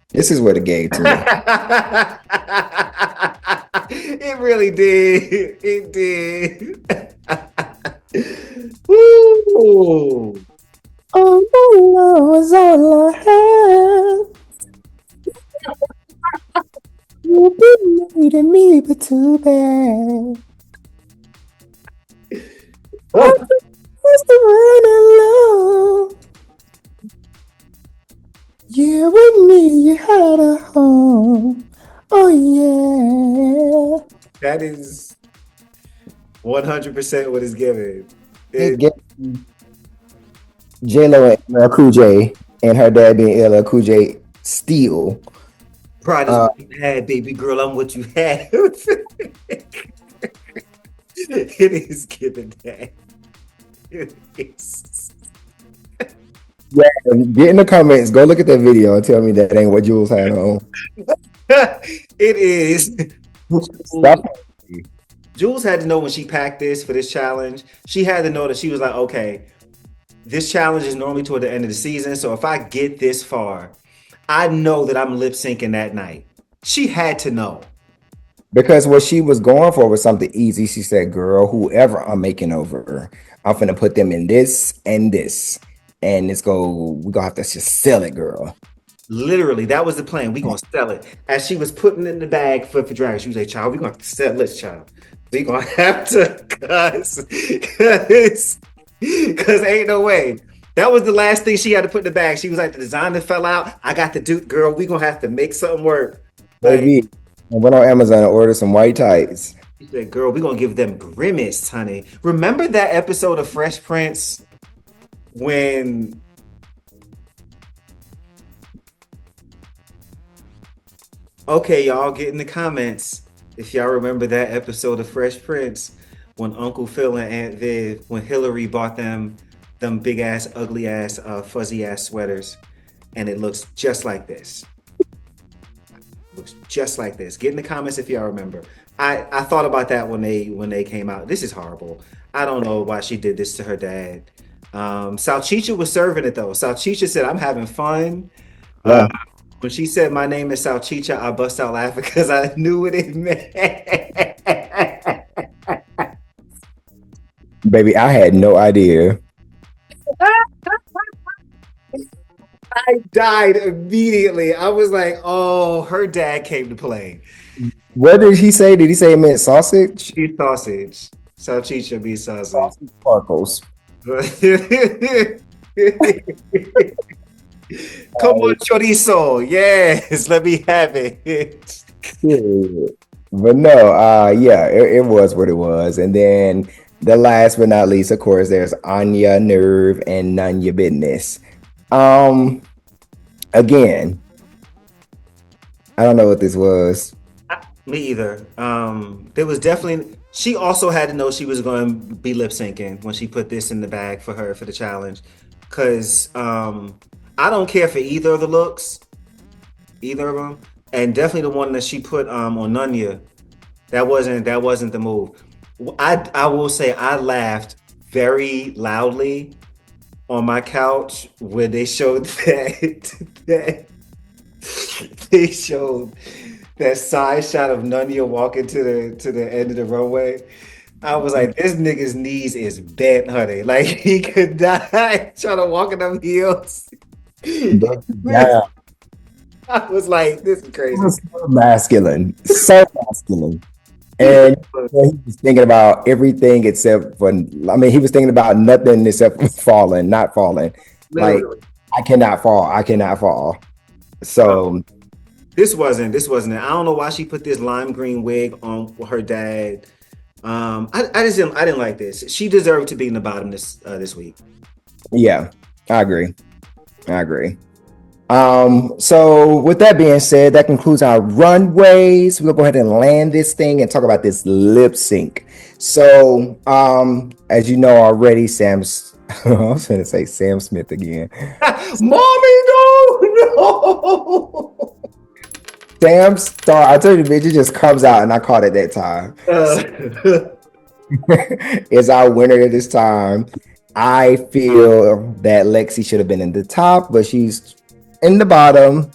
This is what it gave to me. It really did. It did. Woo! Oh, no, is all I have. You've been needing me, but too bad. What's the one I love? You and me, you had a home. Oh, yeah. That is 100% what it's given. It gave J-Lo and LL Cool J, and her dad being LL Cool J, steal. Pride is what you had, baby girl. I'm what you had. It is given that. It is. Yeah, get in the comments. Go look at that video and tell me that ain't what Jules had on. It is. Stop. Jules had to know when she packed this for this challenge. She had to know that she was like, okay, this challenge is normally toward the end of the season. So if I get this far, I know that I'm lip syncing that night. She had to know. Because what she was going for was something easy. She said, girl, whoever I'm making over, I'm finna put them in this and this. And we're gonna have to just sell it, girl. Literally, that was the plan. We gonna sell it. As she was putting it in the bag for drag, she was like, "Child, we gonna have to sell this, child. We gonna have to, cause ain't no way." That was the last thing she had to put in the bag. She was like, "The designer fell out. I got the dupe, girl. We gonna have to make something work." Baby, I went on Amazon and ordered some white tights. She said, "Girl, we gonna give them grimace, honey." Remember that episode of Fresh Prince when? Okay, y'all get in the comments if y'all remember that episode of Fresh Prince when Uncle Phil and Aunt Viv, when Hillary bought them big ass, ugly ass, fuzzy ass sweaters, and it looks just like this. Looks just like this. Get in the comments if y'all remember. I thought about that when they came out. This is horrible. I don't know why she did this to her dad. Salchicha was serving it though. Salchicha said, "I'm having fun." Yeah. When she said my name is Salchicha, I bust out laughing because I knew what it meant. Baby, I had no idea. I died immediately. I was like, "Oh, her dad came to play." What did he say? Did he say it meant sausage? Beef sausage. Salchicha beef sausage. Sausage sparkles. Come on, chorizo. Yes, let me have it. Yeah. But no, yeah, it was what it was. And then the last but not least, of course, there's Anya Nerve and None Your Business. Again, I don't know what this was. Me either. There was definitely. She also had to know she was going to be lip syncing when she put this in the bag for her for the challenge, because I don't care for either of the looks, either of them, and definitely the one that she put on Nunya. That wasn't the move. I will say I laughed very loudly on my couch when they showed that they showed that side shot of Nunya walking to the end of the runway. I was like, this nigga's knees is bent, honey. Like he could die trying to walk in them heels. Yeah. I was like, this is crazy. It was so masculine. So masculine. And he was thinking about everything except for, I mean, he was thinking about nothing except falling, not falling. Like, Literally. I cannot fall. So This wasn't it. I don't know why she put this lime green wig on her dad. I didn't like this. She deserved to be in the bottom this week. yeah, I agree. So with that being said, that concludes our runways. We'll go ahead and land this thing and talk about this lip sync. So, as you know already, I was going to say Sam Smith again. Mommy, no. Sam Star, I told you, bitch, it just comes out, and I caught it that time. Is our winner this time. I feel that Lexi should have been in the top, but she's in the bottom,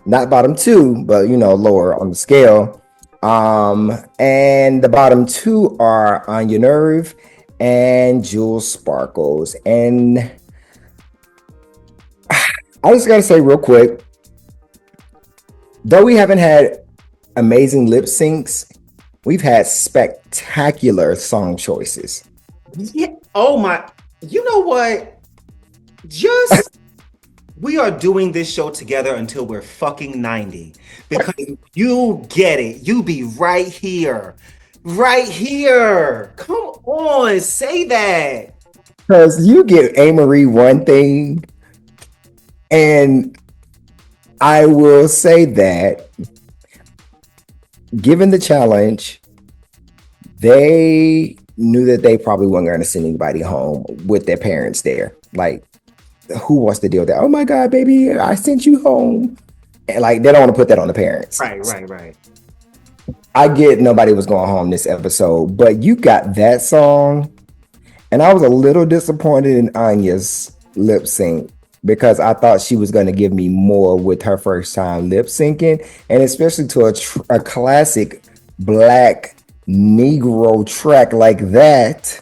not bottom two, but lower on the scale. And the bottom two are Anya Nerve and Jules Sparkles. And I just gotta say real quick, though we haven't had amazing lip syncs, we've had spectacular song choices. Yeah. Oh my. You know what? We are doing this show together until we're fucking 90. Because you get it. You be right here. Right here. Come on, say that. Because you give A-Marie one thing, and I will say that, given the challenge, they knew that they probably weren't going to send anybody home with their parents there. Like, who wants to deal with that? Oh my God, baby, I sent you home. And like, they don't want to put that on the parents. Right. I get nobody was going home this episode, but you got that song. And I was a little disappointed in Anya's lip sync because I thought she was going to give me more with her first time lip syncing, and especially to a classic black Negro track like that.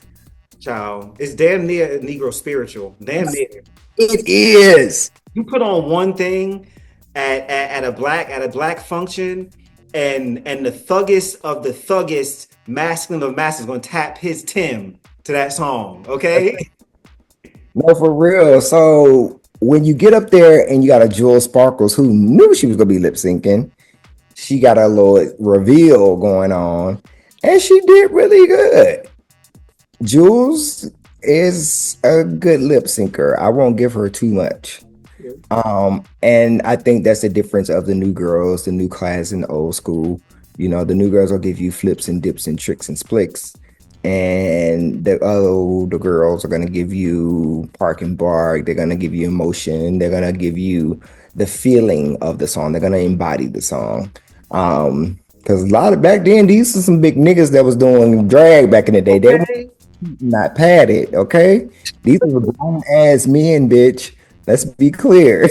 Child, it's damn near Negro spiritual. Damn near. It is. You put on one thing at a black function, and the thuggest of the thuggest masculine of masses is gonna tap his Tim to that song. Okay. No, for real. So when you get up there and you got a Jewel Sparkles who knew she was gonna be lip syncing, she got a little reveal going on, and she did really good. Jules is a good lip syncer. I won't give her too much. And I think that's the difference of the new girls, the new class and the old school. You know, the new girls will give you flips and dips and tricks and splicks. And the older girls are gonna give you park and bark, they're gonna give you emotion, they're gonna give you the feeling of the song, they're gonna embody the song. Because a lot of back then, these are some big niggas that was doing drag back in the day. They were not padded, okay? These are grown ass men, bitch. Let's be clear.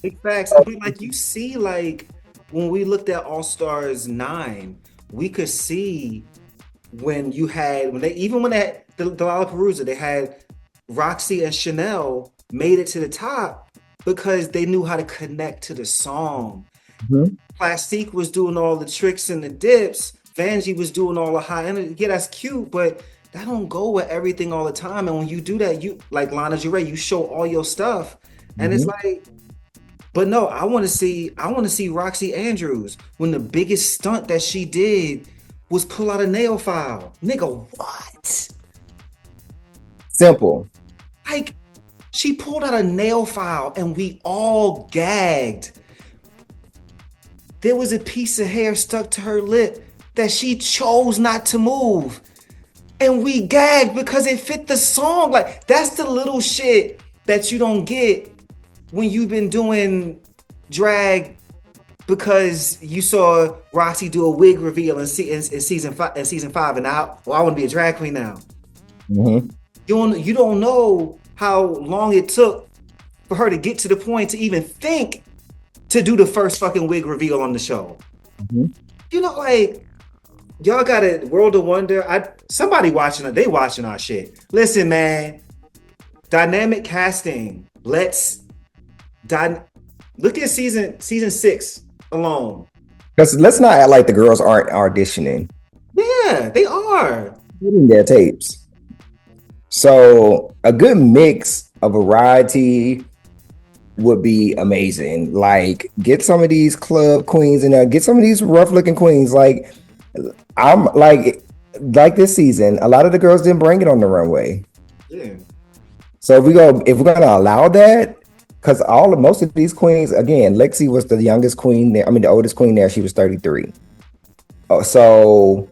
Big facts. But like you see, like when we looked at All Stars 9, we could see when they had the Lollapalooza, they had Roxy and Chanel made it to the top because they knew how to connect to the song. Mhm. Plastique was doing all the tricks and the dips. Vanjie was doing all the high energy. Yeah, that's cute, but that don't go with everything all the time. And when you do that, you like Lana Del Rey, you show all your stuff, and it's like, but no, I want to see Roxy Andrews when the biggest stunt that she did was pull out a nail file. Nigga, what? Simple. Like, she pulled out a nail file and we all gagged. There was a piece of hair stuck to her lip that she chose not to move. And we gagged because it fit the song. Like, that's the little shit that you don't get when you've been doing drag because you saw Roxy do a wig reveal in season 5, and now, well, I want to be a drag queen now. Mm-hmm. You don't know how long it took for her to get to the point to even think to do the first fucking wig reveal on the show. Mm-hmm. You know, like, y'all got a World of Wonder. Somebody watching it, they watching our shit. Listen, man, dynamic casting. Look at season 6 alone. Because let's not act like the girls aren't auditioning. Yeah, they are. Getting their tapes. So a good mix of variety would be amazing. Like, get some of these club queens in there, get some of these rough looking queens. Like, I'm like this season, a lot of the girls didn't bring it on the runway. Yeah. So if we're gonna allow that, because most of these queens, again, Lexi was the youngest queen there. I mean, the oldest queen there. She was 33. So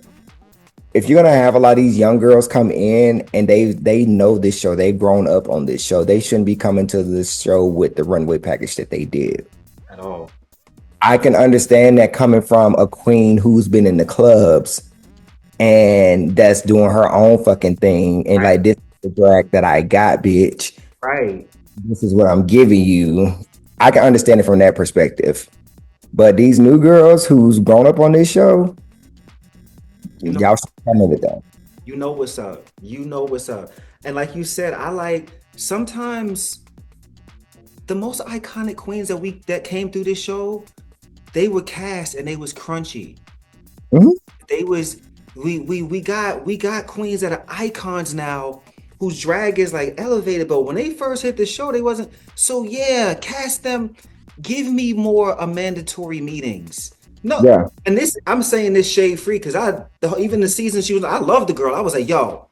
if you're gonna have a lot of these young girls come in and they know this show, they've grown up on this show, they shouldn't be coming to this show with the runway package that they did At all. I can understand that coming from a queen who's been in the clubs and that's doing her own fucking thing, and right. Like, this is the drag that I got, bitch. Right. This is what I'm giving you. I can understand it from that perspective. But these new girls who's grown up on this show, y'all should come into that. You know what's up. You know what's up. And like you said, I like sometimes the most iconic queens that came through this show, they were cast and they was crunchy. Mm-hmm. They was we got queens that are icons now whose drag is like elevated, but when they first hit the show, they wasn't. So yeah, cast them. Give me more mandatory meetings. No, yeah. And this, I'm saying this shade free because even the season she was, I love the girl. I was like, yo,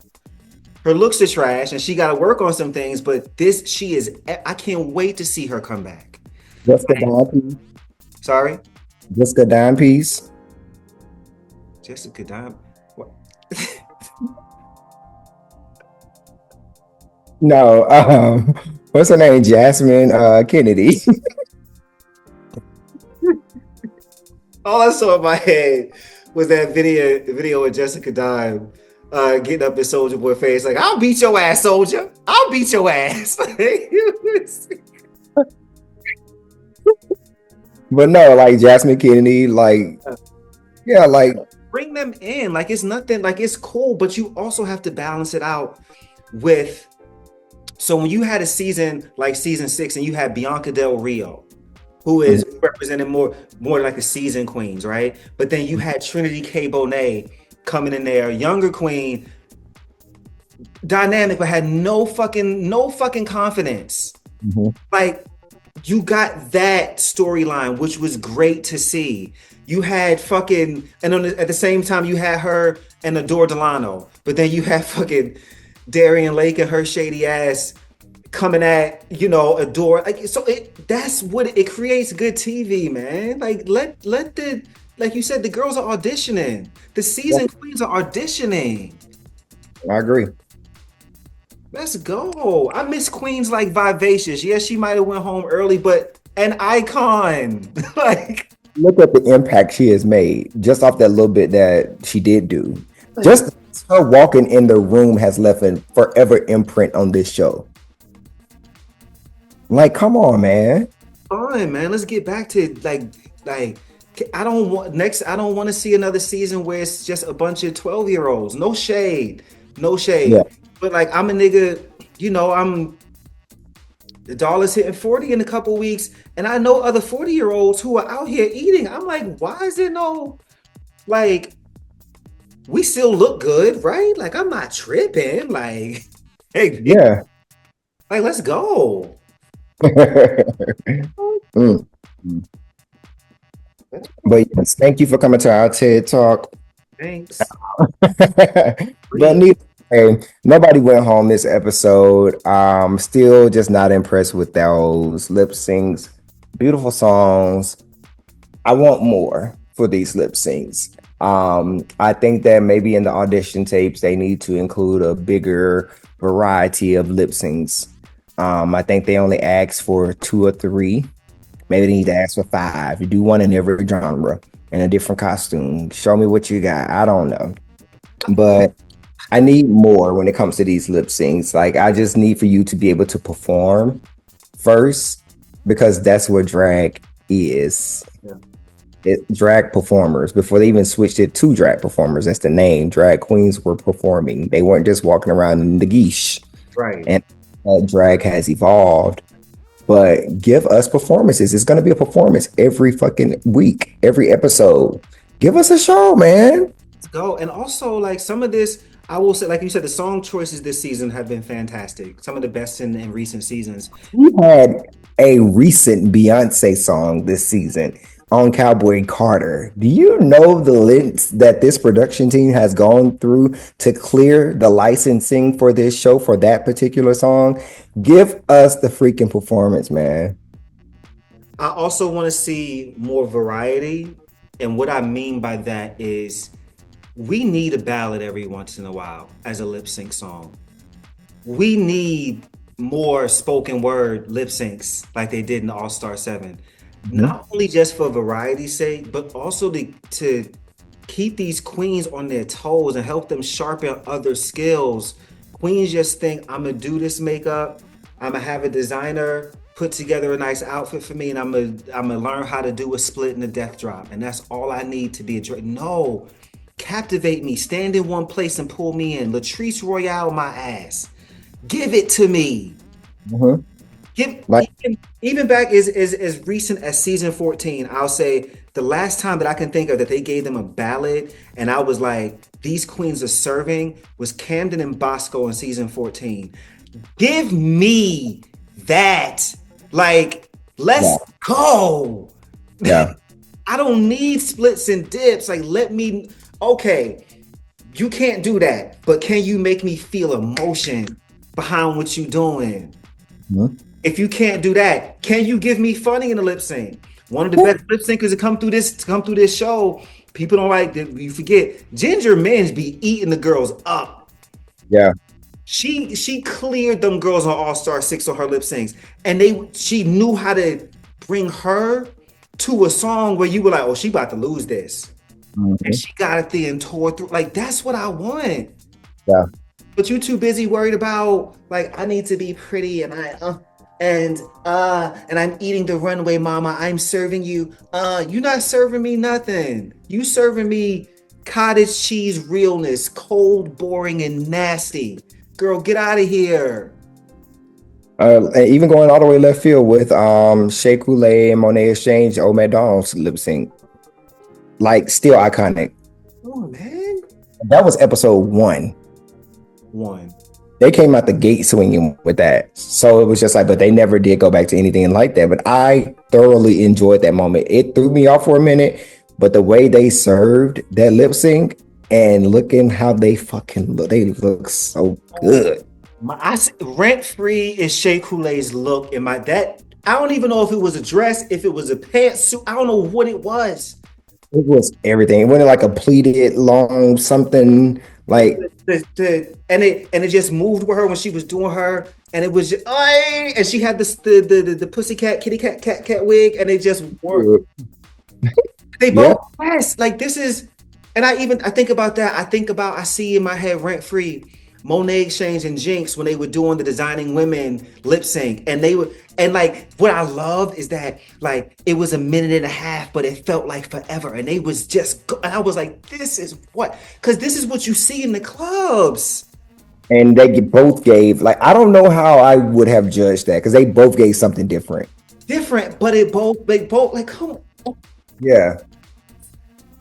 her looks are trash and she got to work on some things, but she is. I can't wait to see her come back. Jessica Dime piece. Sorry, Jessica Dime piece. Jessica Dime. What? No, what's her name? Jasmine Kennedy. All I saw in my head was that video of Jessica Dime getting up in Soldier Boy face, like, I'll beat your ass, Soldier. I'll beat your ass. But no, like Jasmine Kennedy, like, yeah, like bring them in. Like it's nothing. Like it's cool, but you also have to balance it out with. So when you had a season like season 6, and you had Bianca Del Rio, who is represented more like a seasoned queens, right? But then you had Trinity K. Bonet coming in there, younger queen, dynamic, but had no fucking confidence. Like you got that storyline, which was great to see. You had fucking, and at the same time, you had her and Adore Delano, but then you had fucking Darian Lake and her shady ass coming at, Adore. Like, so that's what it creates good TV, man. Like let the, like you said, the girls are auditioning. The season queens are auditioning. I agree. Let's go. I miss queens like Vivacious. Yeah, she might have went home early, but an icon. Like, look at the impact she has made just off that little bit that she did do. Just her walking in the room has left a forever imprint on this show. Like, come on, man. Fine, man. Let's get back to like I don't want to see another season where it's just a bunch of 12-year-olds. No shade. Yeah. But like I'm a nigga, the dollar's hitting 40 in a couple weeks, and I know other 40-year-olds who are out here eating. I'm like, why is there no, like, we still look good, right? Like, I'm not tripping. Like, hey, Yeah. like, let's go. But yes, thank you for coming to our TED Talk. Thanks. But nobody went home this episode. Still just not impressed with those lip syncs. Beautiful songs. I want more for these lip syncs. I think that maybe in the audition tapes they need to include a bigger variety of lip syncs. I think they only asked for 2 or 3. Maybe they need to ask for 5. You do one in every genre in a different costume. Show me what you got. I don't know. But I need more when it comes to these lip syncs. Like, I just need for you to be able to perform first, because that's what drag is. Yeah. Drag performers, before they even switched it to drag performers, that's the name. Drag queens were performing. They weren't just walking around in the geesh. Right. And drag has evolved. But give us performances. It's going to be a performance every fucking week, every episode. Give us a show, man. Let's go. And also, like, some of this, I will say, like you said, the song choices this season have been fantastic. Some of the best in recent seasons. We had a recent Beyonce song this season on Cowboy Carter. Do you know the lengths that this production team has gone through to clear the licensing for this show for that particular song? Give us the freaking performance, man. I also want to see more variety. And what I mean by that is we need a ballad every once in a while as a lip sync song. We need more spoken word lip syncs like they did in All-Star 7. Not only just for variety's sake, but also to keep these queens on their toes and help them sharpen other skills. Queens just think, I'm gonna do this makeup, I'm gonna have a designer put together a nice outfit for me, and I'm gonna learn how to do a split and a death drop, and that's all I need to be a drag. No, captivate me, stand in one place and pull me in. Latrice Royale my ass. Give it to me. Even back as recent as season 14, I'll say the last time that I can think of that they gave them a ballad and I was like, these queens are serving, was Camden and Bosco in season 14. Give me that. Like, let's go. Yeah. I don't need splits and dips. Like, okay, you can't do that, but can you make me feel emotion behind what you're doing? If you can't do that, can you give me funny in the lip sync? One of the best lip syncers to come through this show, people don't like that. You forget Ginger Minj be eating the girls up. Yeah. She cleared them girls on All-Star 6 on her lip syncs, and she knew how to bring her to a song where you were like, oh, she about to lose this. And she got it there and tore through. Like, that's what I want. Yeah. But you too busy worried about, like, I need to be pretty and and I'm eating the runway, mama. I'm serving you. You're not serving me nothing. You serving me cottage cheese realness, cold, boring, and nasty. Girl, get out of here. And even going all the way left field with Shea Coulee and Monet Exchange, Old McDonald's lip sync. Like, still iconic. Oh man. That was episode 1. They came out the gate swinging with that. So it was just like, but they never did go back to anything like that. But I thoroughly enjoyed that moment. It threw me off for a minute, but the way they served that lip sync and looking how they fucking look, they look so good. Rent free is Shea Coulee's look in my that. I don't even know if it was a dress, if it was a pantsuit. I don't know what it was. It was everything. It went like a pleated long something like and it just moved with her when she was doing her, and it was just, and she had this the pussycat kitty cat wig, and it just worked. They both like this is, and I think about that. I see in my head Rent Free, Monet Exchange, and Jinx when they were doing the Designing Women lip sync, and they were, and like what I loved is that like it was a minute and a half, but it felt like forever, and they was just, and I was like, this is what, because this is what you see in the clubs. And they both gave, like, I don't know how I would have judged that because they both gave something different, but they both like, come on. Yeah.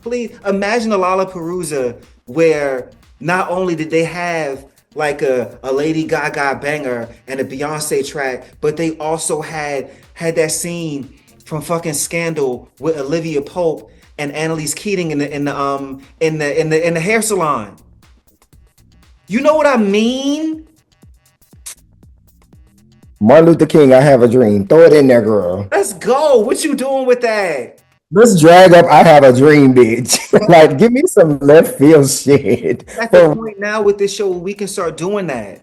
Please imagine a Lollapalooza where not only did they have like a Lady Gaga banger and a Beyonce track, but they also had that scene from fucking Scandal with Olivia Pope and Annalise Keating in the hair salon. You know what I mean? Martin Luther King, I Have a Dream. Throw it in there, girl. Let's go. What you doing with that? Let's drag up I Have a Dream, bitch. Like, give me some left field shit. At the point now with this show, we can start doing that.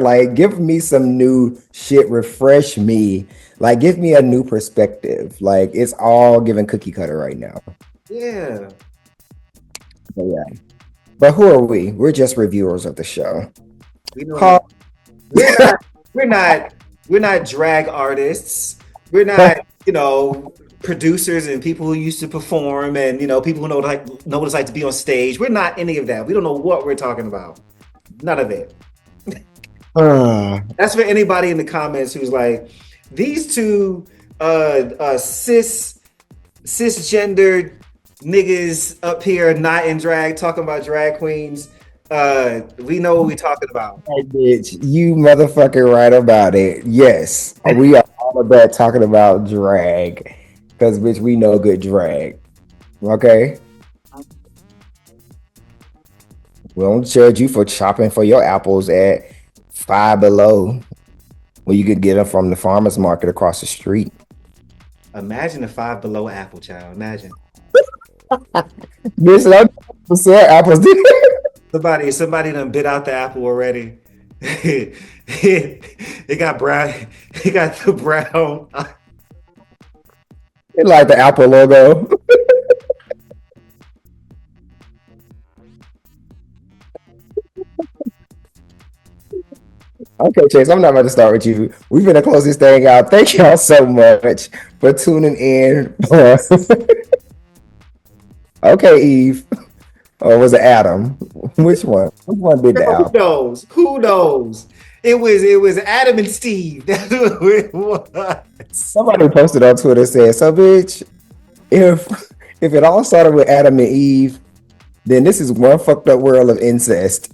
Like, give me some new shit. Refresh me. Like, give me a new perspective. Like, it's all giving cookie cutter right now. Yeah. But yeah. But who are we? We're just reviewers of the show. We're not drag artists. We're not, producers and people who used to perform and people who know what it's like to be on stage. We're not any of that. We don't know what we're talking about. None of it. That's for anybody in the comments who's like, these two cisgendered niggas up here not in drag talking about drag queens. We know what we're talking about. Hey, bitch, you motherfucking right about it. Yes, we are all about talking about drag because, bitch, we know good drag. Okay? We don't judge you for shopping for your apples at Five Below when you could get them from the farmer's market across the street. Imagine a Five Below apple, child. Imagine. Bitch, I sell apples. Somebody done bit out the apple already. It got brown. It got the brown. It like the Apple logo. Okay, Chase, I'm not about to start with you. We're gonna close this thing out. Thank y'all so much for tuning in. Okay, Eve. Or was it Adam? Which one? Which one did that? Who knows? It was Adam and Steve. That's what it was. Somebody posted on Twitter said, so bitch, if it all started with Adam and Eve, then this is one fucked up world of incest.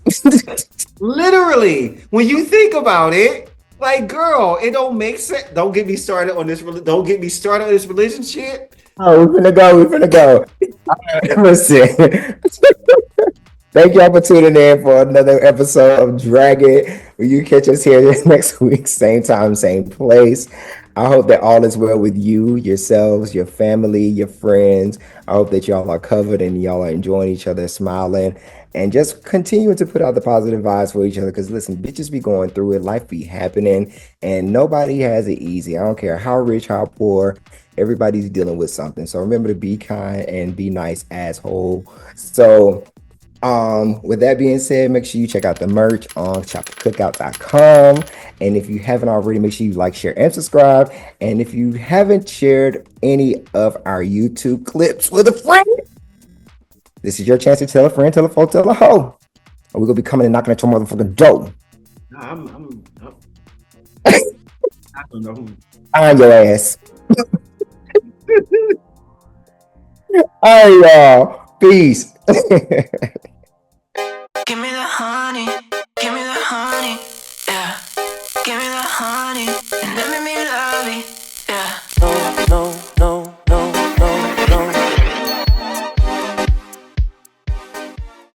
Literally, when you think about it, like, girl, it don't make sense. Don't get me started on this religion shit. Oh, we're finna go. Listen. Thank y'all for tuning in for another episode of Drag It. You catch us here next week, same time, same place. I hope that all is well with you, yourselves, your family, your friends. I hope that y'all are covered and y'all are enjoying each other, smiling, and just continuing to put out the positive vibes for each other. Because listen, bitches be going through it, life be happening, and nobody has it easy. I don't care how rich, how poor. Everybody's dealing with something. So remember to be kind and be nice, asshole. So with that being said, make sure you check out the merch on chopthecookout.com. And if you haven't already, make sure you like, share, and subscribe. And if you haven't shared any of our YouTube clips with a friend, This is your chance to tell a friend, tell a foe, tell a hoe. Or we're gonna be coming and knocking at your motherfucking door. No, I don't know who. On your ass. All right, y'all. Peace.